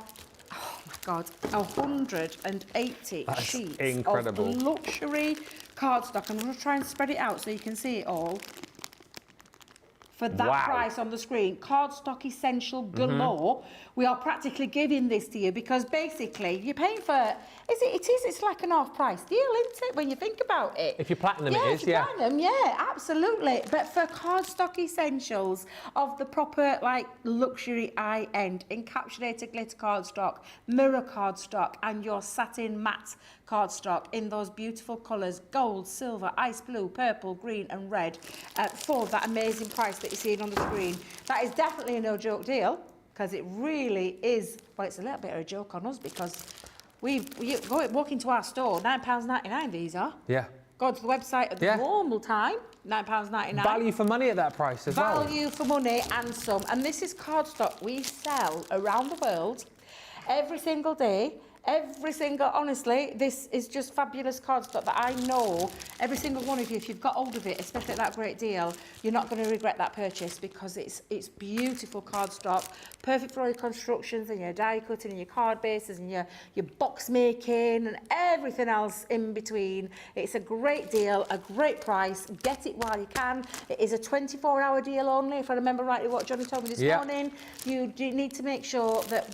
oh my God, 180 That's sheets incredible. of luxury cardstock. I'm going to try and spread it out so you can see it all. For that price on the screen, cardstock essential galore. We are practically giving this to you because basically you're paying for, it's like an half price deal, isn't it, when you think about it? If you're platinum, yeah, it is, if you're platinum, yeah, absolutely. But for cardstock essentials of the proper, like, luxury high-end, encapsulated glitter cardstock, mirror cardstock, and your satin matte cardstock in those beautiful colours, gold, silver, ice blue, purple, green and red, for that amazing price that you're seeing on the screen. That is definitely a no-joke deal, because it really is, well, it's a little bit of a joke on us, because we walk into our store, £9.99 these are. Yeah. Go to the website at the normal time, £9.99. Value for money at that price as well. Value for money and some. And this is cardstock we sell around the world every single day. Honestly, this is just fabulous cardstock that I know every single one of you, if you've got hold of it, especially at that great deal, you're not going to regret that purchase, because it's beautiful cardstock, perfect for all your constructions and your die cutting and your card bases and your box making and everything else in between. It's a great deal, a great price. Get it while you can. It is a 24-hour deal only, if I remember rightly what Johnny told me this morning. You do need to make sure that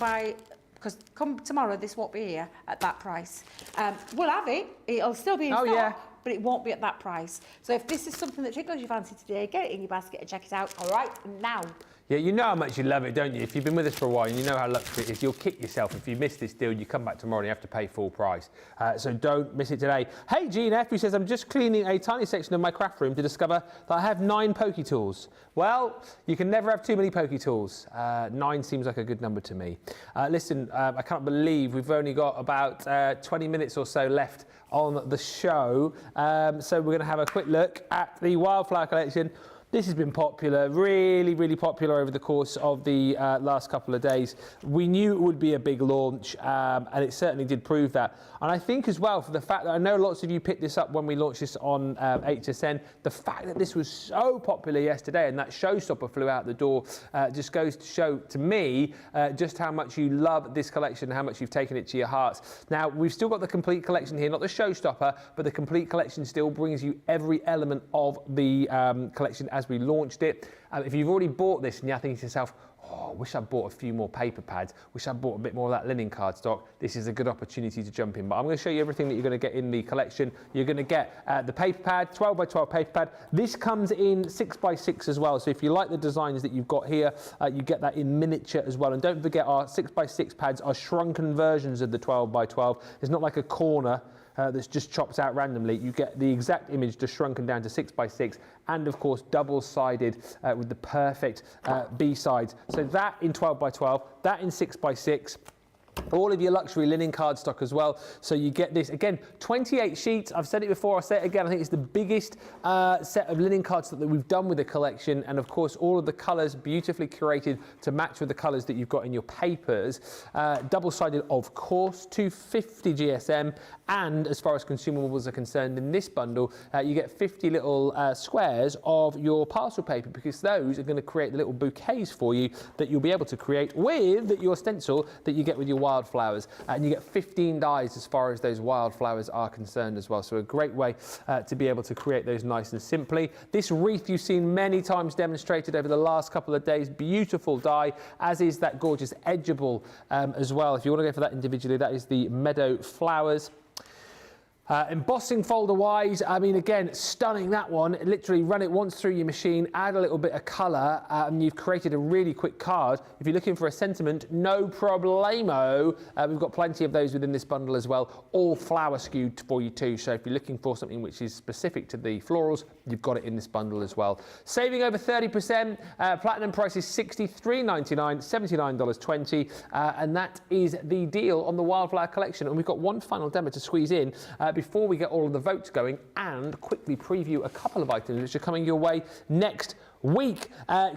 because come tomorrow, this won't be here at that price. We'll have it. It'll still be in stock, but it won't be at that price. So if this is something that tickles your fancy today, get it in your basket and check it out. All right, now. Yeah, you know how much you love it, don't you? If you've been with us for a while and you know how luxury it is, you'll kick yourself. If you miss this deal, you come back tomorrow and you have to pay full price. So don't miss it today. Hey, Jean F, who says, I'm just cleaning a tiny section of my craft room to discover that I have 9 pokey tools. Well, you can never have too many pokey tools. 9 seems like a good number to me. Listen, I can't believe we've only got about 20 minutes or so left on the show. So we're going to have a quick look at the Wildflower collection. This has been popular, really, really popular over the course of the last couple of days. We knew it would be a big launch, and it certainly did prove that. And I think as well, for the fact that I know lots of you picked this up when we launched this on HSN, the fact that this was so popular yesterday and that showstopper flew out the door just goes to show, to me, just how much you love this collection and how much you've taken it to your hearts. Now, we've still got the complete collection here, not the showstopper, but the complete collection still brings you every element of the collection as we launched it. If you've already bought this and you're thinking to yourself, oh, I wish I bought a few more paper pads, wish I bought a bit more of that linen cardstock, this is a good opportunity to jump in. But I'm going to show you everything that you're going to get in the collection. You're going to get the paper pad, 12 by 12 paper pad. This comes in 6 by 6 as well. So if you like the designs that you've got here, you get that in miniature as well. And don't forget, our 6 by 6 pads are shrunken versions of the 12 by 12. It's not like a corner that's just chopped out randomly. You get the exact image just shrunken down to 6 by 6, and of course double-sided with the perfect B-sides. So that in 12 by 12, that in 6 by 6. all of your luxury linen cardstock as well. So you get this, again, 28 sheets. I've said it before, I'll say it again. I think it's the biggest set of linen cardstock that we've done with the collection. And of course, all of the colours beautifully curated to match with the colours that you've got in your papers. Double-sided, of course, 250 GSM. And as far as consumables are concerned, in this bundle, you get 50 little squares of your parcel paper, because those are going to create the little bouquets for you that you'll be able to create with your stencil that you get with your wildflowers. And you get 15 dies as far as those wildflowers are concerned as well. So a great way to be able to create those nice and simply. This wreath you've seen many times demonstrated over the last couple of days. Beautiful die, as is that gorgeous edgeable as well. If you want to go for that individually, that is the Meadow Flowers. Embossing folder wise, I mean, again, stunning that one. Literally run it once through your machine, add a little bit of colour, and you've created a really quick card. If you're looking for a sentiment, no problemo. We've got plenty of those within this bundle as well, all flower skewed for you too. So if you're looking for something which is specific to the florals, you've got it in this bundle as well. Saving over 30%, platinum price is $63.99, $79.20, and that is the deal on the Wildflower collection. And we've got one final demo to squeeze in before we get all of the votes going, and quickly preview a couple of items which are coming your way next week.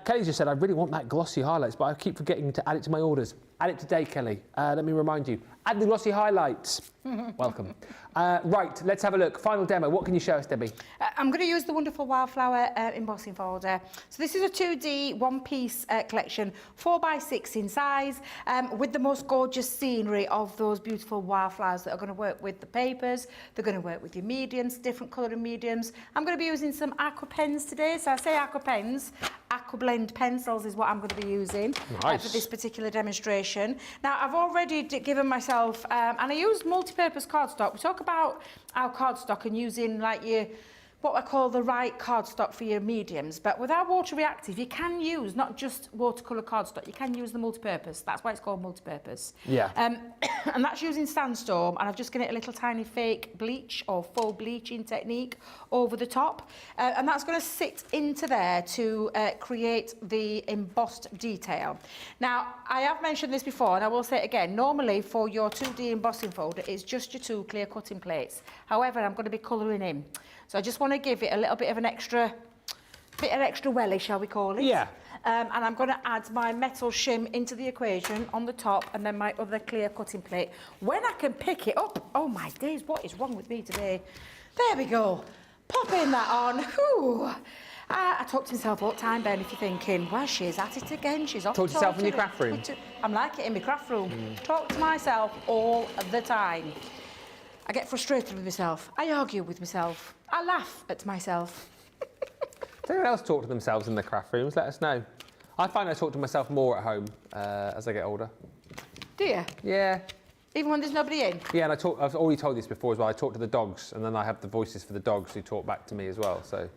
Kelly just said, I really want that glossy highlights, but I keep forgetting to add it to my orders. Add it today, Kelly. Let me remind you. Add the glossy highlights. Welcome. Right, let's have a look. Final demo. What can you show us, Debbie? I'm going to use the wonderful Wildflower embossing folder. So this is a 2D one-piece collection, 4x6 in size, with the most gorgeous scenery of those beautiful wildflowers that are going to work with the papers. They're going to work with your mediums, different colouring mediums. I'm going to be using some aqua pens today. So I say aqua pens. Aqua blend pencils is what I'm going to be using for this particular demonstration. Now, I've already given myself, and I use multi-purpose cardstock. We talk about our cardstock and using like your, what I call the right cardstock for your mediums. But with our water reactive, you can use not just watercolour cardstock, you can use the multi-purpose. That's why it's called multi-purpose. Yeah. And that's using Sandstorm, and I've just given it a little tiny fake bleach or full bleaching technique over the top. And that's going to sit into there to create the embossed detail. Now, I have mentioned this before, and I will say it again. Normally, for your 2D embossing folder, it's just your 2 clear cutting plates. However, I'm going to be colouring in. So I just want to give it a little bit of an extra welly, shall we call it? Yeah. And I'm going to add my metal shim into the equation on the top, and then my other clear cutting plate. When I can pick it up, oh my days, what is wrong with me today? There we go. Popping that on. Whew. I talk to myself all the time, Ben, if you're thinking, well, she's at it again. She's off. Talk to yourself in your craft room. I'm like it in my craft room. Talk to myself all the time. I get frustrated with myself. I argue with myself. I laugh at myself. Does anyone else talk to themselves in the craft rooms? Let us know. I find I talk to myself more at home as I get older. Do you? Yeah. Even when there's nobody in? Yeah, and I've already told this before as well. I talk to the dogs, and then I have the voices for the dogs who talk back to me as well. So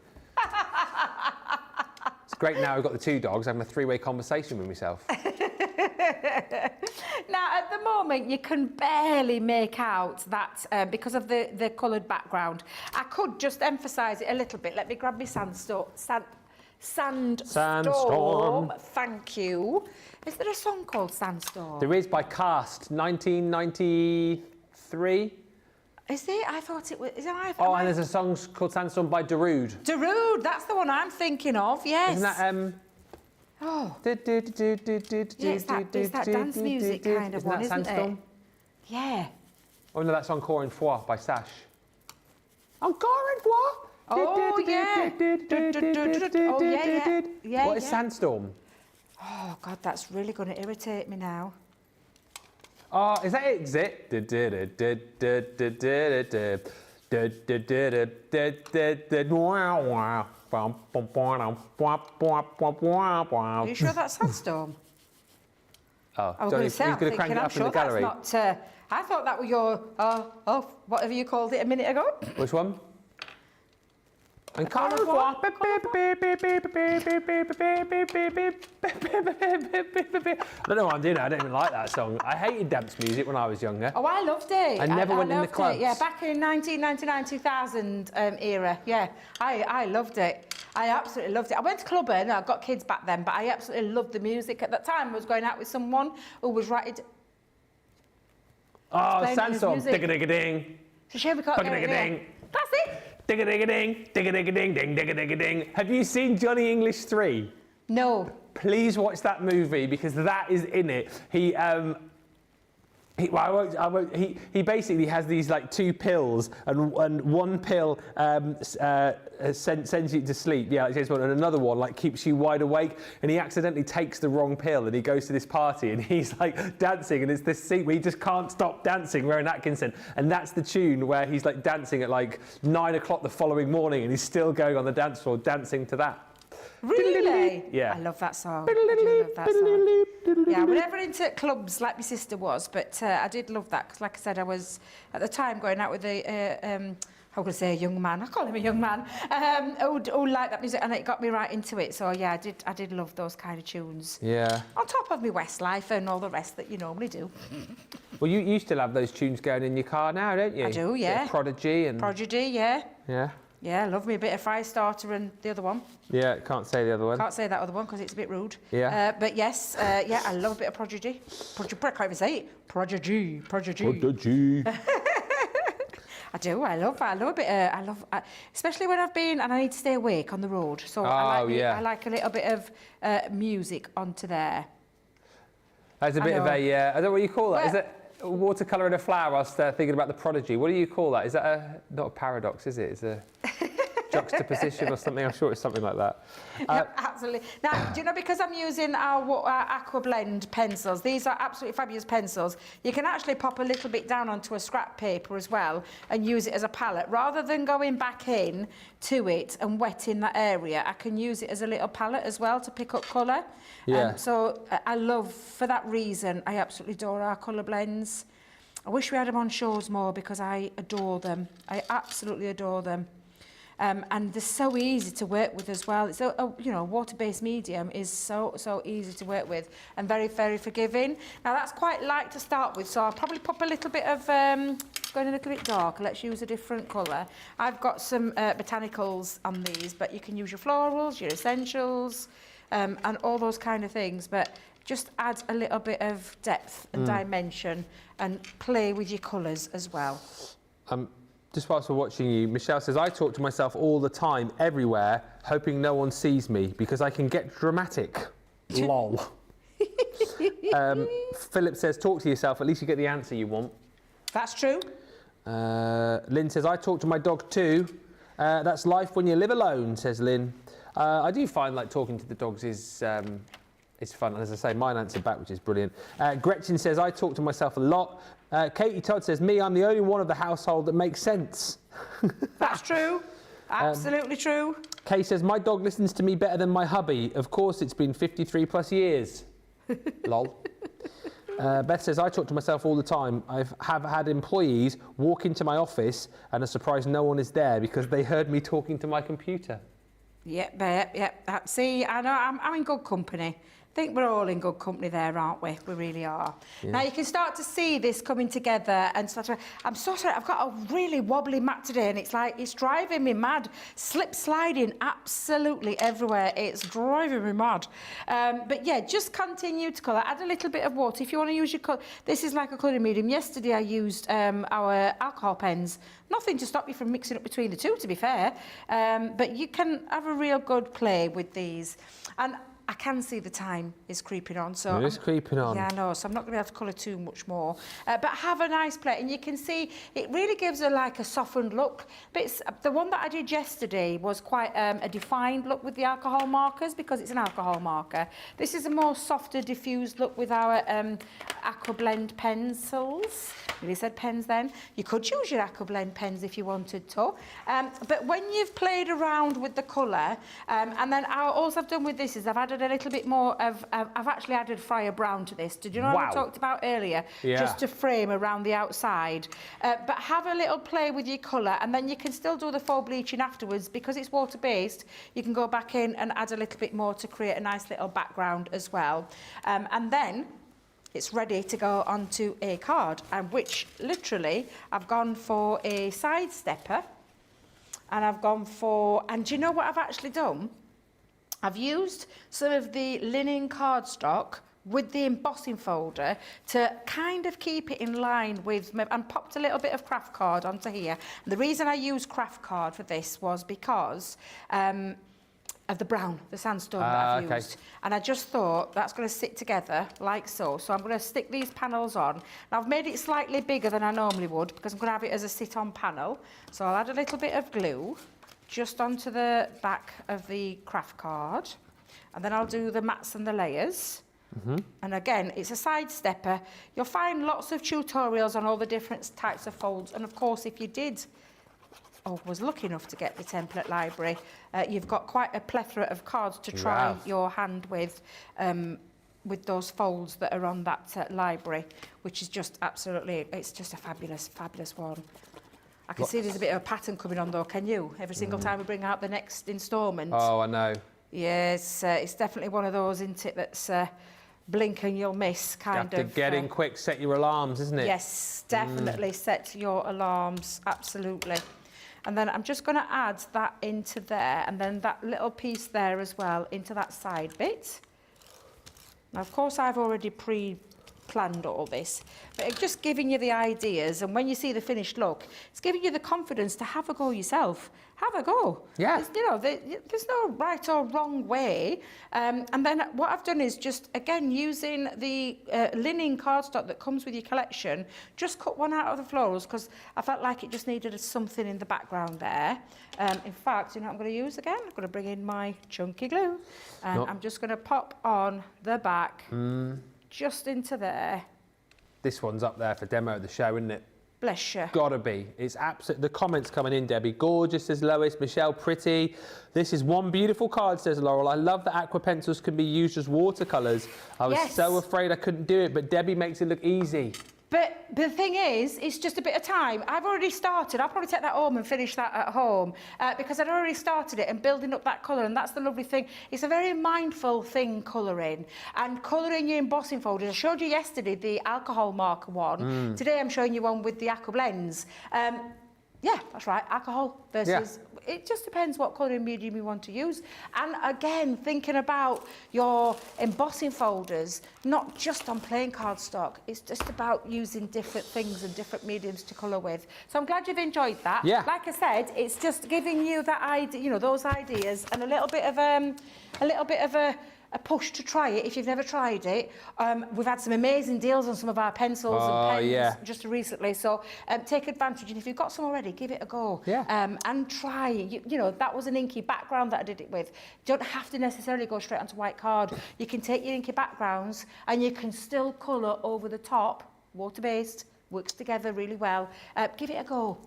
it's great now I've got the 2 dogs having a 3-way conversation with myself. Now, at the moment, you can barely make out that because of the coloured background. I could just emphasise it a little bit. Let me grab my Sandstorm. Thank you. Is there a song called Sandstorm? There is, by Cast, 1993. Is it? I thought it was. And there's a song called Sandstorm by Darude. Darude, that's the one I'm thinking of, yes. Isn't that, Oh. Yeah, it's that dance music kind of one, isn't it? Yeah. Oh no, that song Encore une fois by Sash. Encore une fois. Oh yeah. Oh yeah. What is Sandstorm? Oh God, that's really going to irritate me now. Oh, is that it? Is it? Are you sure that's Sandstorm? Oh, I was going to say, I'm sure that's not. I thought that was your, whatever you called it a minute ago. Which one? I don't know what I'm doing. I don't even like that song. I hated dance music when I was younger. Oh, I loved it. I never went in the clubs. Yeah, back in 1999-2000 era. Yeah, I loved it. I absolutely loved it. I went to clubbing. I got kids back then, but I absolutely loved the music. At that time, I was going out with someone who was writing. Oh, It's playing his sandstorm. music. Digga-digga-ding. It's a shame we can't get it here. Digga-digga-ding. That's it. Digga-digga-ding. Digga-digga-ding. Ding, digga-digga-ding. Have you seen Johnny English 3? No. Please watch that movie because that is in it. He basically has these like 2 pills, and one pill sends you to sleep, yeah, like James Bond, and another one like keeps you wide awake. And he accidentally takes the wrong pill, and he goes to this party, and he's like dancing, and it's this scene where he just can't stop dancing, Rowan Atkinson, and that's the tune where he's like dancing at like 9 o'clock the following morning, and he's still going on the dance floor dancing to that. Really? Yeah. I love that song. I do love that song. Yeah, we're never into clubs like my sister was, but I did love that because, like I said, I was at the time going out with how could I say, a young man? I call him a young man who liked that music, and it got me right into it. So yeah, I did love those kind of tunes. Yeah. On top of my Westlife and all the rest that you normally do. Well, you still have those tunes going in your car now, don't you? I do, yeah. Bit of Prodigy and. Prodigy, yeah. Yeah. Yeah, I love me a bit of Firestarter and the other one. Yeah, can't say the other one. Can't say that other one because it's a bit rude. Yeah. But yes, yeah, I love a bit of Prodigy. I can't even say it. Prodigy. Prodigy. I do. I love a bit. Especially when I've been and I need to stay awake on the road. So I like a little bit of music onto there. That's a bit of a. I don't know what you call that. Is it watercolour and a flower? I was thinking about the Prodigy. What do you call that? Is that not a paradox? Is it? It's a juxtaposition or something. I'm sure it's something like that. Yeah, absolutely. Now, do you know, because I'm using our Aqua Blend pencils, these are absolutely fabulous pencils. You can actually pop a little bit down onto a scrap paper as well and use it as a palette. Rather than going back in to it and wetting that area, I can use it as a little palette as well to pick up colour. Yeah. So I love, for that reason, I absolutely adore our colour blends. I wish we had them on shows more because I adore them. I absolutely adore them. And they're so easy to work with as well. It's water-based medium is so easy to work with and very, very forgiving. Now that's quite light to start with, so I'll probably pop a little bit of going a little bit darker. Let's use a different colour. I've got some botanicals on these, but you can use your florals, your essentials, and all those kind of things. But just add a little bit of depth and dimension, and play with your colours as well. Just whilst we're watching you, Michelle says, I talk to myself all the time, everywhere, hoping no one sees me because I can get dramatic. Lol. Philip says, talk to yourself, at least you get the answer you want. That's true. Lynn says, I talk to my dog too. That's life when you live alone, says Lynn. I do find like talking to the dogs is fun. And as I say, mine answered back, which is brilliant. Gretchen says, I talk to myself a lot. Katie Todd says, I'm the only one of the household that makes sense. That's true. Absolutely true. Kay says, my dog listens to me better than my hubby. Of course, it's been 53 plus years. Lol. Beth says, I talk to myself all the time. I have had employees walk into my office and are surprised no one is there because they heard me talking to my computer. Yep. See, I know I'm in good company. I think we're all in good company there, aren't we? We really are. Yeah. Now you can start to see this coming together and start to... I'm so sorry, I've got a really wobbly mat today and it's driving me mad. Slip sliding absolutely everywhere. It's driving me mad. But yeah, just continue to colour. Add a little bit of water. If you want to use your colour... This is like a colouring medium. Yesterday I used our alcohol pens. Nothing to stop you from mixing up between the two, to be fair. But you can have a real good play with these. And I can see the time is creeping on. So it is creeping on. Yeah, I know. So I'm not going to be able to colour too much more. But have a nice play. And you can see it really gives her like a softened look. But the one that I did yesterday was quite a defined look with the alcohol markers because it's an alcohol marker. This is a more softer, diffused look with our Aqua Blend pencils. Really said pens then. You could use your Aqua Blend pens if you wanted to. But when you've played around with the colour, and then all I've done with this is I've added a little bit more of... I've actually added fire brown to this. Did you know what I talked about earlier? Yeah. Just to frame around the outside. But have a little play with your colour, and then you can still do the faux bleaching afterwards. Because it's water-based, you can go back in and add a little bit more to create a nice little background as well. And then... it's ready to go onto a card, and which literally I've gone for a side stepper, and I've gone for, and do you know what I've actually done? I've used some of the linen cardstock with the embossing folder to kind of keep it in line with, and popped a little bit of craft card onto here. And the reason I used craft card for this was because of the brown, the sandstone that I've used. And I just thought that's going to sit together like so. So I'm going to stick these panels on. Now I've made it slightly bigger than I normally would because I'm going to have it as a sit-on panel. So I'll add a little bit of glue just onto the back of the craft card. And then I'll do the mats and the layers. And again, it's a side stepper. You'll find lots of tutorials on all the different types of folds. And of course, if you did or was lucky enough to get the template library, you've got quite a plethora of cards to try your hand with those folds that are on that library, which is just absolutely, it's just a fabulous, fabulous one. I can see there's a bit of a pattern coming on though, can you? Every single time we bring out the next instalment. Oh, I know. Yes, it's definitely one of those, isn't it, that's blink and you'll miss kind of. You have to get in quick, set your alarms, isn't it? Yes, definitely set your alarms, absolutely. And then I'm just going to add that into there, and then that little piece there as well into that side bit. Now, of course, I've already pre-planned all this, but it's just giving you the ideas, and when you see the finished look, it's giving you the confidence to have a go yourself. Have a go. Yeah. There's no right or wrong way. And then what I've done is just, again, using the linen cardstock that comes with your collection, just cut one out of the florals because I felt like it just needed something in the background there. In fact, you know what I'm going to use again? I'm going to bring in my chunky glue. And I'm just going to pop on the back, just into there. This one's up there for demo of the show, isn't it? Bless you. Gotta be. It's absolute. The comments coming in, Debbie. Gorgeous, says Lois. Michelle, pretty. This is one beautiful card, says Laurel. I love that aqua pencils can be used as watercolours. I was so afraid I couldn't do it, but Debbie makes it look easy. But the thing is, it's just a bit of time. I've already started. I'll probably take that home and finish that at home because I'd already started it and building up that colour, and that's the lovely thing. It's a very mindful thing, colouring. And colouring your embossing folders. I showed you yesterday the alcohol marker one. Today I'm showing you one with the aqua blends. Yeah, that's right, alcohol versus... It just depends what colouring medium you want to use. And again, thinking about your embossing folders, not just on plain cardstock, it's just about using different things and different mediums to colour with. So I'm glad you've enjoyed that. Yeah. Like I said, it's just giving you that idea, you know, those ideas and a little bit of a push to try it if you've never tried it. We've had some amazing deals on some of our pencils and pens just recently, so take advantage, and if you've got some already, give it a go. And try. You know, that was an inky background that I did it with. You don't have to necessarily go straight onto white card. You can take your inky backgrounds and you can still colour over the top, water-based, works together really well. Give it a go.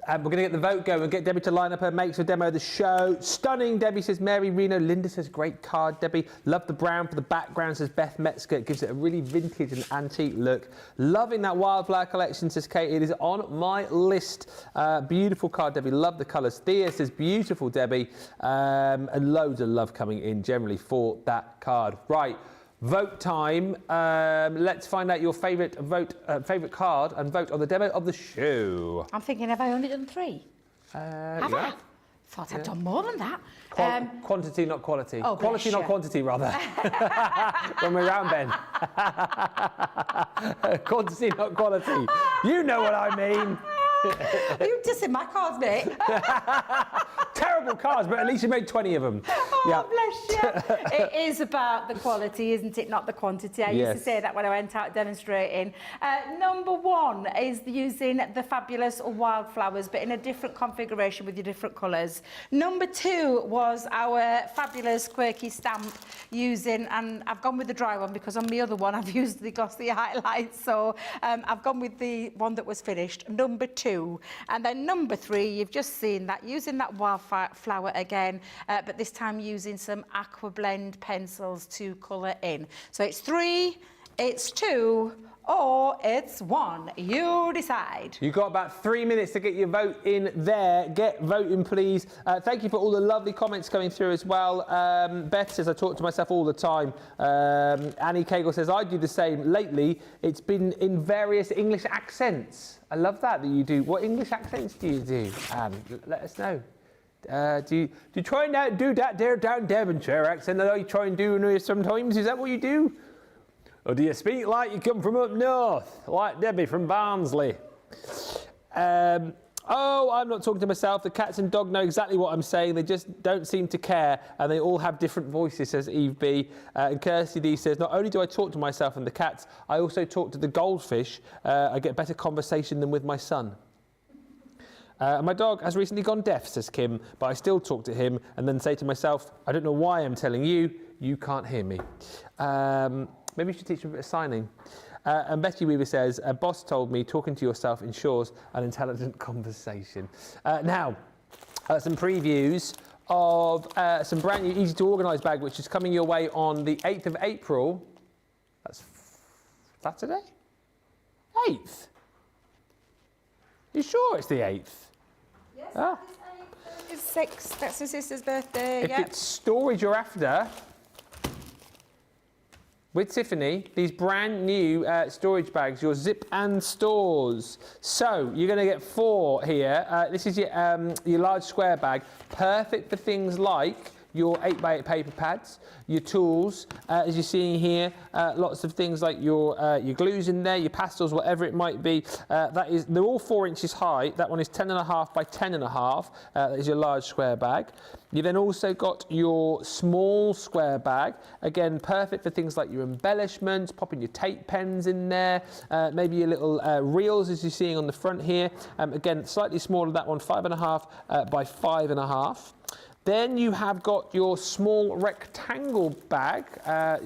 We're going to get the vote going. We'll get Debbie to line up her makes for demo of the show. Stunning, Debbie, says Mary Reno. Linda says great card, Debbie. Love the brown for the background, says Beth Metzger. It gives it a really vintage and antique look. Loving that wildflower collection, says Kate. It is on my list. Beautiful card, Debbie. Love the colours. Thea says beautiful, Debbie. And loads of love coming in generally for that card. Right. Vote time. Let's find out your favourite favourite card and vote on the demo of the show. I'm thinking, have I only done 3? Have I? Thought I'd done more than that. Quantity, not quality. Oh, quality, not quantity, rather. When we're round, Ben. Quantity, not quality. You know what I mean. You dissing my cards, mate. Terrible cards, but at least you made 20 of them. Bless you. It is about the quality, isn't it? Not the quantity. I used to say that when I went out demonstrating. Number 1 is using the fabulous wildflowers, but in a different configuration with your different colours. Number 2 was our fabulous Quirky stamp using, and I've gone with the dry one because on the other one I've used the glossy highlights. So I've gone with the one that was finished. Number 2. And then number 3, you've just seen that, using that wildflower again, but this time using some aqua blend pencils to colour in. So it's 3, it's 2, or it's 1. You decide. You've got about 3 minutes to get your vote in there. Get voting, please. Thank you for all the lovely comments coming through as well. Beth says, I talk to myself all the time. Annie Cagle says, I do the same. Lately, it's been in various English accents. I love that you do. What English accents do you do? Let us know. Do you try and do that there down Devonshire accent that I try and do sometimes? Is that what you do? Or do you speak like you come from up north, like Debbie from Barnsley? Oh, I'm not talking to myself. The cats and dog know exactly what I'm saying. They just don't seem to care, and they all have different voices, says Eve B. And Kirsty D says, not only do I talk to myself and the cats, I also talk to the goldfish. I get better conversation than with my son. My dog has recently gone deaf, says Kim, but I still talk to him and then say to myself, I don't know why I'm telling you, you can't hear me. Maybe you should teach him a bit of signing. And Betty Weaver says, a boss told me talking to yourself ensures an intelligent conversation. Now, some previews of some brand new easy to organise bag, which is coming your way on the 8th of April. That's Saturday? 8th? You sure it's the 8th? Yes, Ah. it's 6th. That's my sister's birthday. If it's storage you're after, with Tiffany, these brand new storage bags, your zip and stores. So you're going to get 4 here. This is your large square bag, perfect for things like your 8x8 paper pads, your tools, as you're seeing here, lots of things like your glues in there, your pastels, whatever it might be. They're all 4 inches high. That one is 10.5 by 10.5. That is your large square bag. You then also got your small square bag, again perfect for things like your embellishments, popping your tape pens in there, maybe your little reels as you're seeing on the front here. Again, slightly smaller, that one 5.5 by 5.5. Then you have got your small rectangle bag,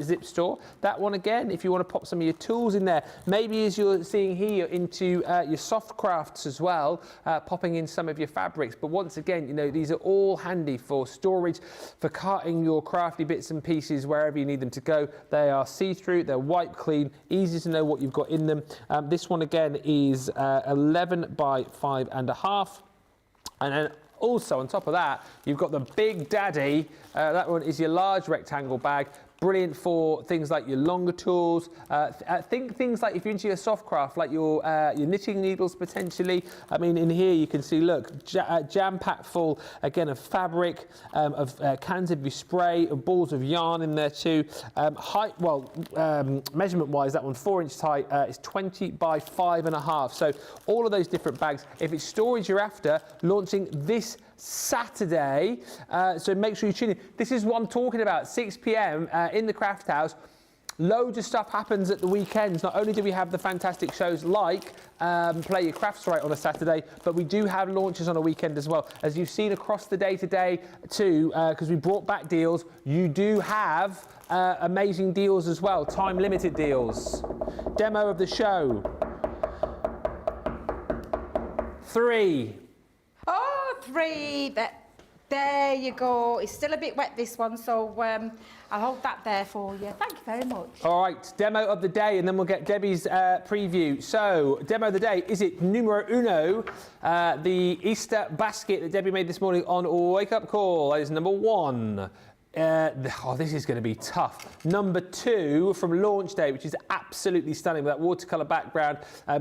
zip store. That one again, if you want to pop some of your tools in there, maybe as you're seeing here into your soft crafts as well, popping in some of your fabrics. But once again, you know, these are all handy for storage, for carting your crafty bits and pieces wherever you need them to go. They are see-through, they're wipe clean, easy to know what you've got in them. This one again is 11 by 5.5. And then also, on top of that, you've got the Big Daddy. That one is your large rectangle bag. Brilliant for things like your longer tools. Think things like if you're into your soft craft, like your knitting needles potentially. I mean, in here you can see, look, jam-packed full, again, of fabric, of cans of your spray, of balls of yarn in there too. Measurement-wise, that one 4 inch high is 20 by 5.5. So all of those different bags. If it's storage you're after, launching this Saturday, so make sure you tune in. This is what I'm talking about, 6 p.m. In the Craft House. Loads of stuff happens at the weekends. Not only do we have the fantastic shows like Play Your Crafts Right on a Saturday, but we do have launches on a weekend as well. As you've seen across the day today too, because we brought back deals, you do have amazing deals as well, time limited deals. Demo of the show. 3. Oh, 3. There you go. It's still a bit wet, this one, so I'll hold that there for you. Thank you very much. All right, demo of the day, and then we'll get Debbie's preview. So, demo of the day, is it numero uno, the Easter basket that Debbie made this morning on Wake Up Call? That is number 1. This is going to be tough. Number 2 from launch day, which is absolutely stunning with that watercolour background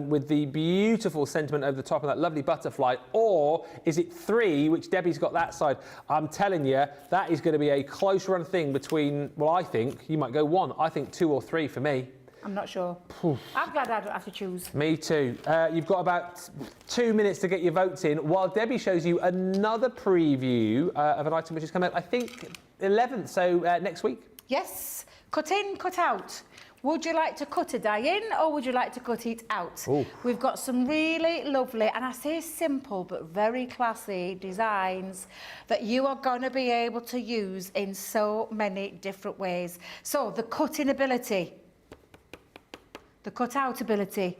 with the beautiful sentiment over the top of that lovely butterfly. Or is it 3, which Debbie's got that side? I'm telling you, that is going to be a close run thing between, well, I think you might go 1. I think 2 or 3 for me. I'm not sure. I'm glad I don't have to choose. Me too. You've got about 2 minutes to get your votes in while Debbie shows you another preview of an item which is coming out, I think, 11th, so next week. Yes. Cut in, cut out. Would you like to cut a die in or would you like to cut it out? Ooh. We've got some really lovely, and I say simple but very classy designs that you are going to be able to use in so many different ways. So the cutting ability, the cut out ability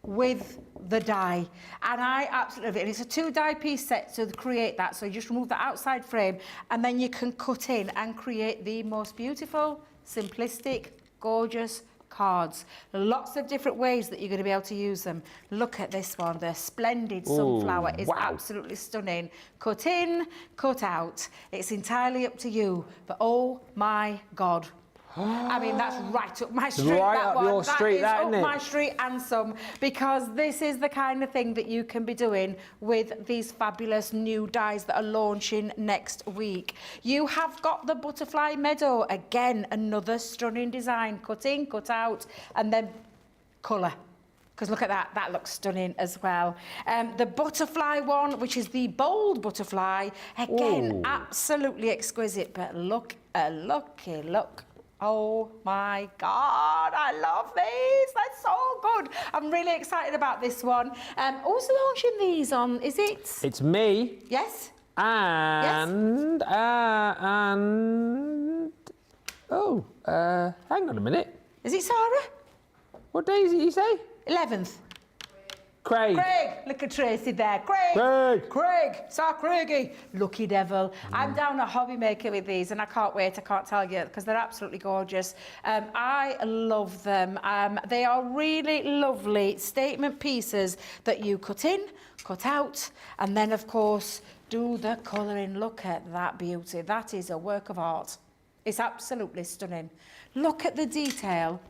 with the die, and I absolutely love it. And it's a 2 die piece set to create that, so you just remove the outside frame and then you can cut in and create the most beautiful, simplistic, gorgeous cards. Lots of different ways that you're going to be able to use them. Look at this one, the splendid sunflower is absolutely stunning. Cut in, cut out. It's entirely up to you, but oh my God. I mean, that's right up my street. Right that up one. your street, that, is isn't up it? my street and some, because this is the kind of thing that you can be doing with these fabulous new dyes that are launching next week. You have got the Butterfly Meadow, again, another stunning design, cut in, cut out, and then colour. Because look at that, that looks stunning as well. The butterfly one, which is the bold butterfly, again, absolutely exquisite, but look, looky, look. Oh my God, I love these. They're so good. I'm really excited about this one. Also launching these on, is it? It's me. Yes. And, hang on a minute. Is it Sarah? What day is it, you say? 11th. Craig. Craig, look at Tracy there. Craig, Sir Craigie, lucky devil. I'm down at Hobby Maker with these and I can't wait, I can't tell you, because they're absolutely gorgeous. I love them. They are really lovely statement pieces that you cut in, cut out, and then of course do the colouring. Look at that beauty. That is a work of art. It's absolutely stunning. Look at the detail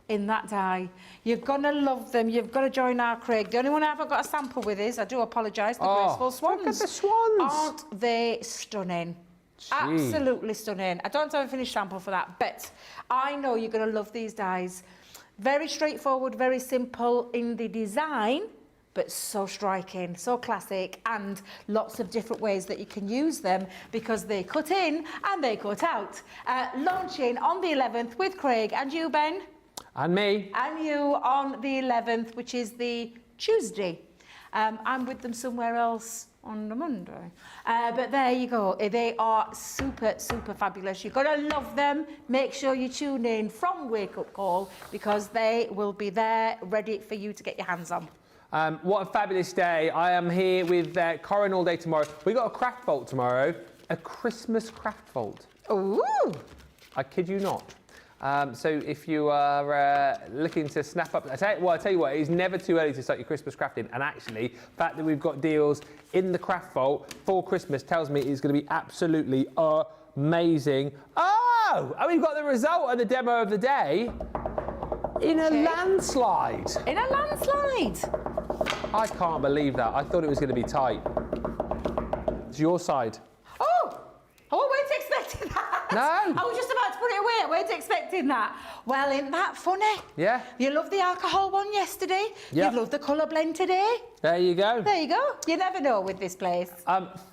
in that dye. You're gonna love them. You've got to join our Craig. The only one I haven't got a sample with is, I do apologise, the Graceful Swans. Look at the swans. Aren't they stunning? Absolutely stunning. I don't have a finished sample for that, but I know you're going to love these dyes. Very straightforward, very simple in the design, but so striking, so classic, and lots of different ways that you can use them because they cut in and they cut out. Launching on the 11th with Craig and you, Ben. And me. And you on the 11th, which is the Tuesday. I'm with them somewhere else on the Monday. But there you go. They are super, super fabulous. You're going to love them. Make sure you tune in from Wake Up Call because they will be there ready for you to get your hands on. What a fabulous day. I am here with Corin all day tomorrow. We got a craft vault tomorrow. A Christmas craft vault. Ooh. I kid you not. So if you are looking to snap up, I tell you what, it is never too early to start your Christmas crafting. And actually, the fact that we've got deals in the craft vault for Christmas tells me it's going to be absolutely amazing. Oh, and we've got the result of the demo of the day in a landslide. In a landslide. I can't believe that. I thought it was going to be tight. It's your side. Oh, I weren't expecting that. No. I was just about to put it away. I weren't expecting that. Well, isn't that funny? Yeah. You loved the alcohol one yesterday. Yep. You loved the colour blend today. There you go. There you go. You never know with this place.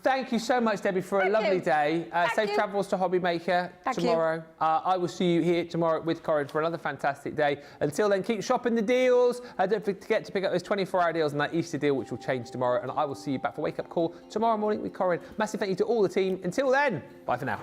Thank you so much, Debbie, for a lovely day. Safe travels to Hobby Maker tomorrow. I will see you here tomorrow with Corin for another fantastic day. Until then, keep shopping the deals. Don't forget to pick up those 24-hour deals and that Easter deal, which will change tomorrow. And I will see you back for Wake Up Call tomorrow morning with Corin. Massive thank you to all the team. Until then, bye for now.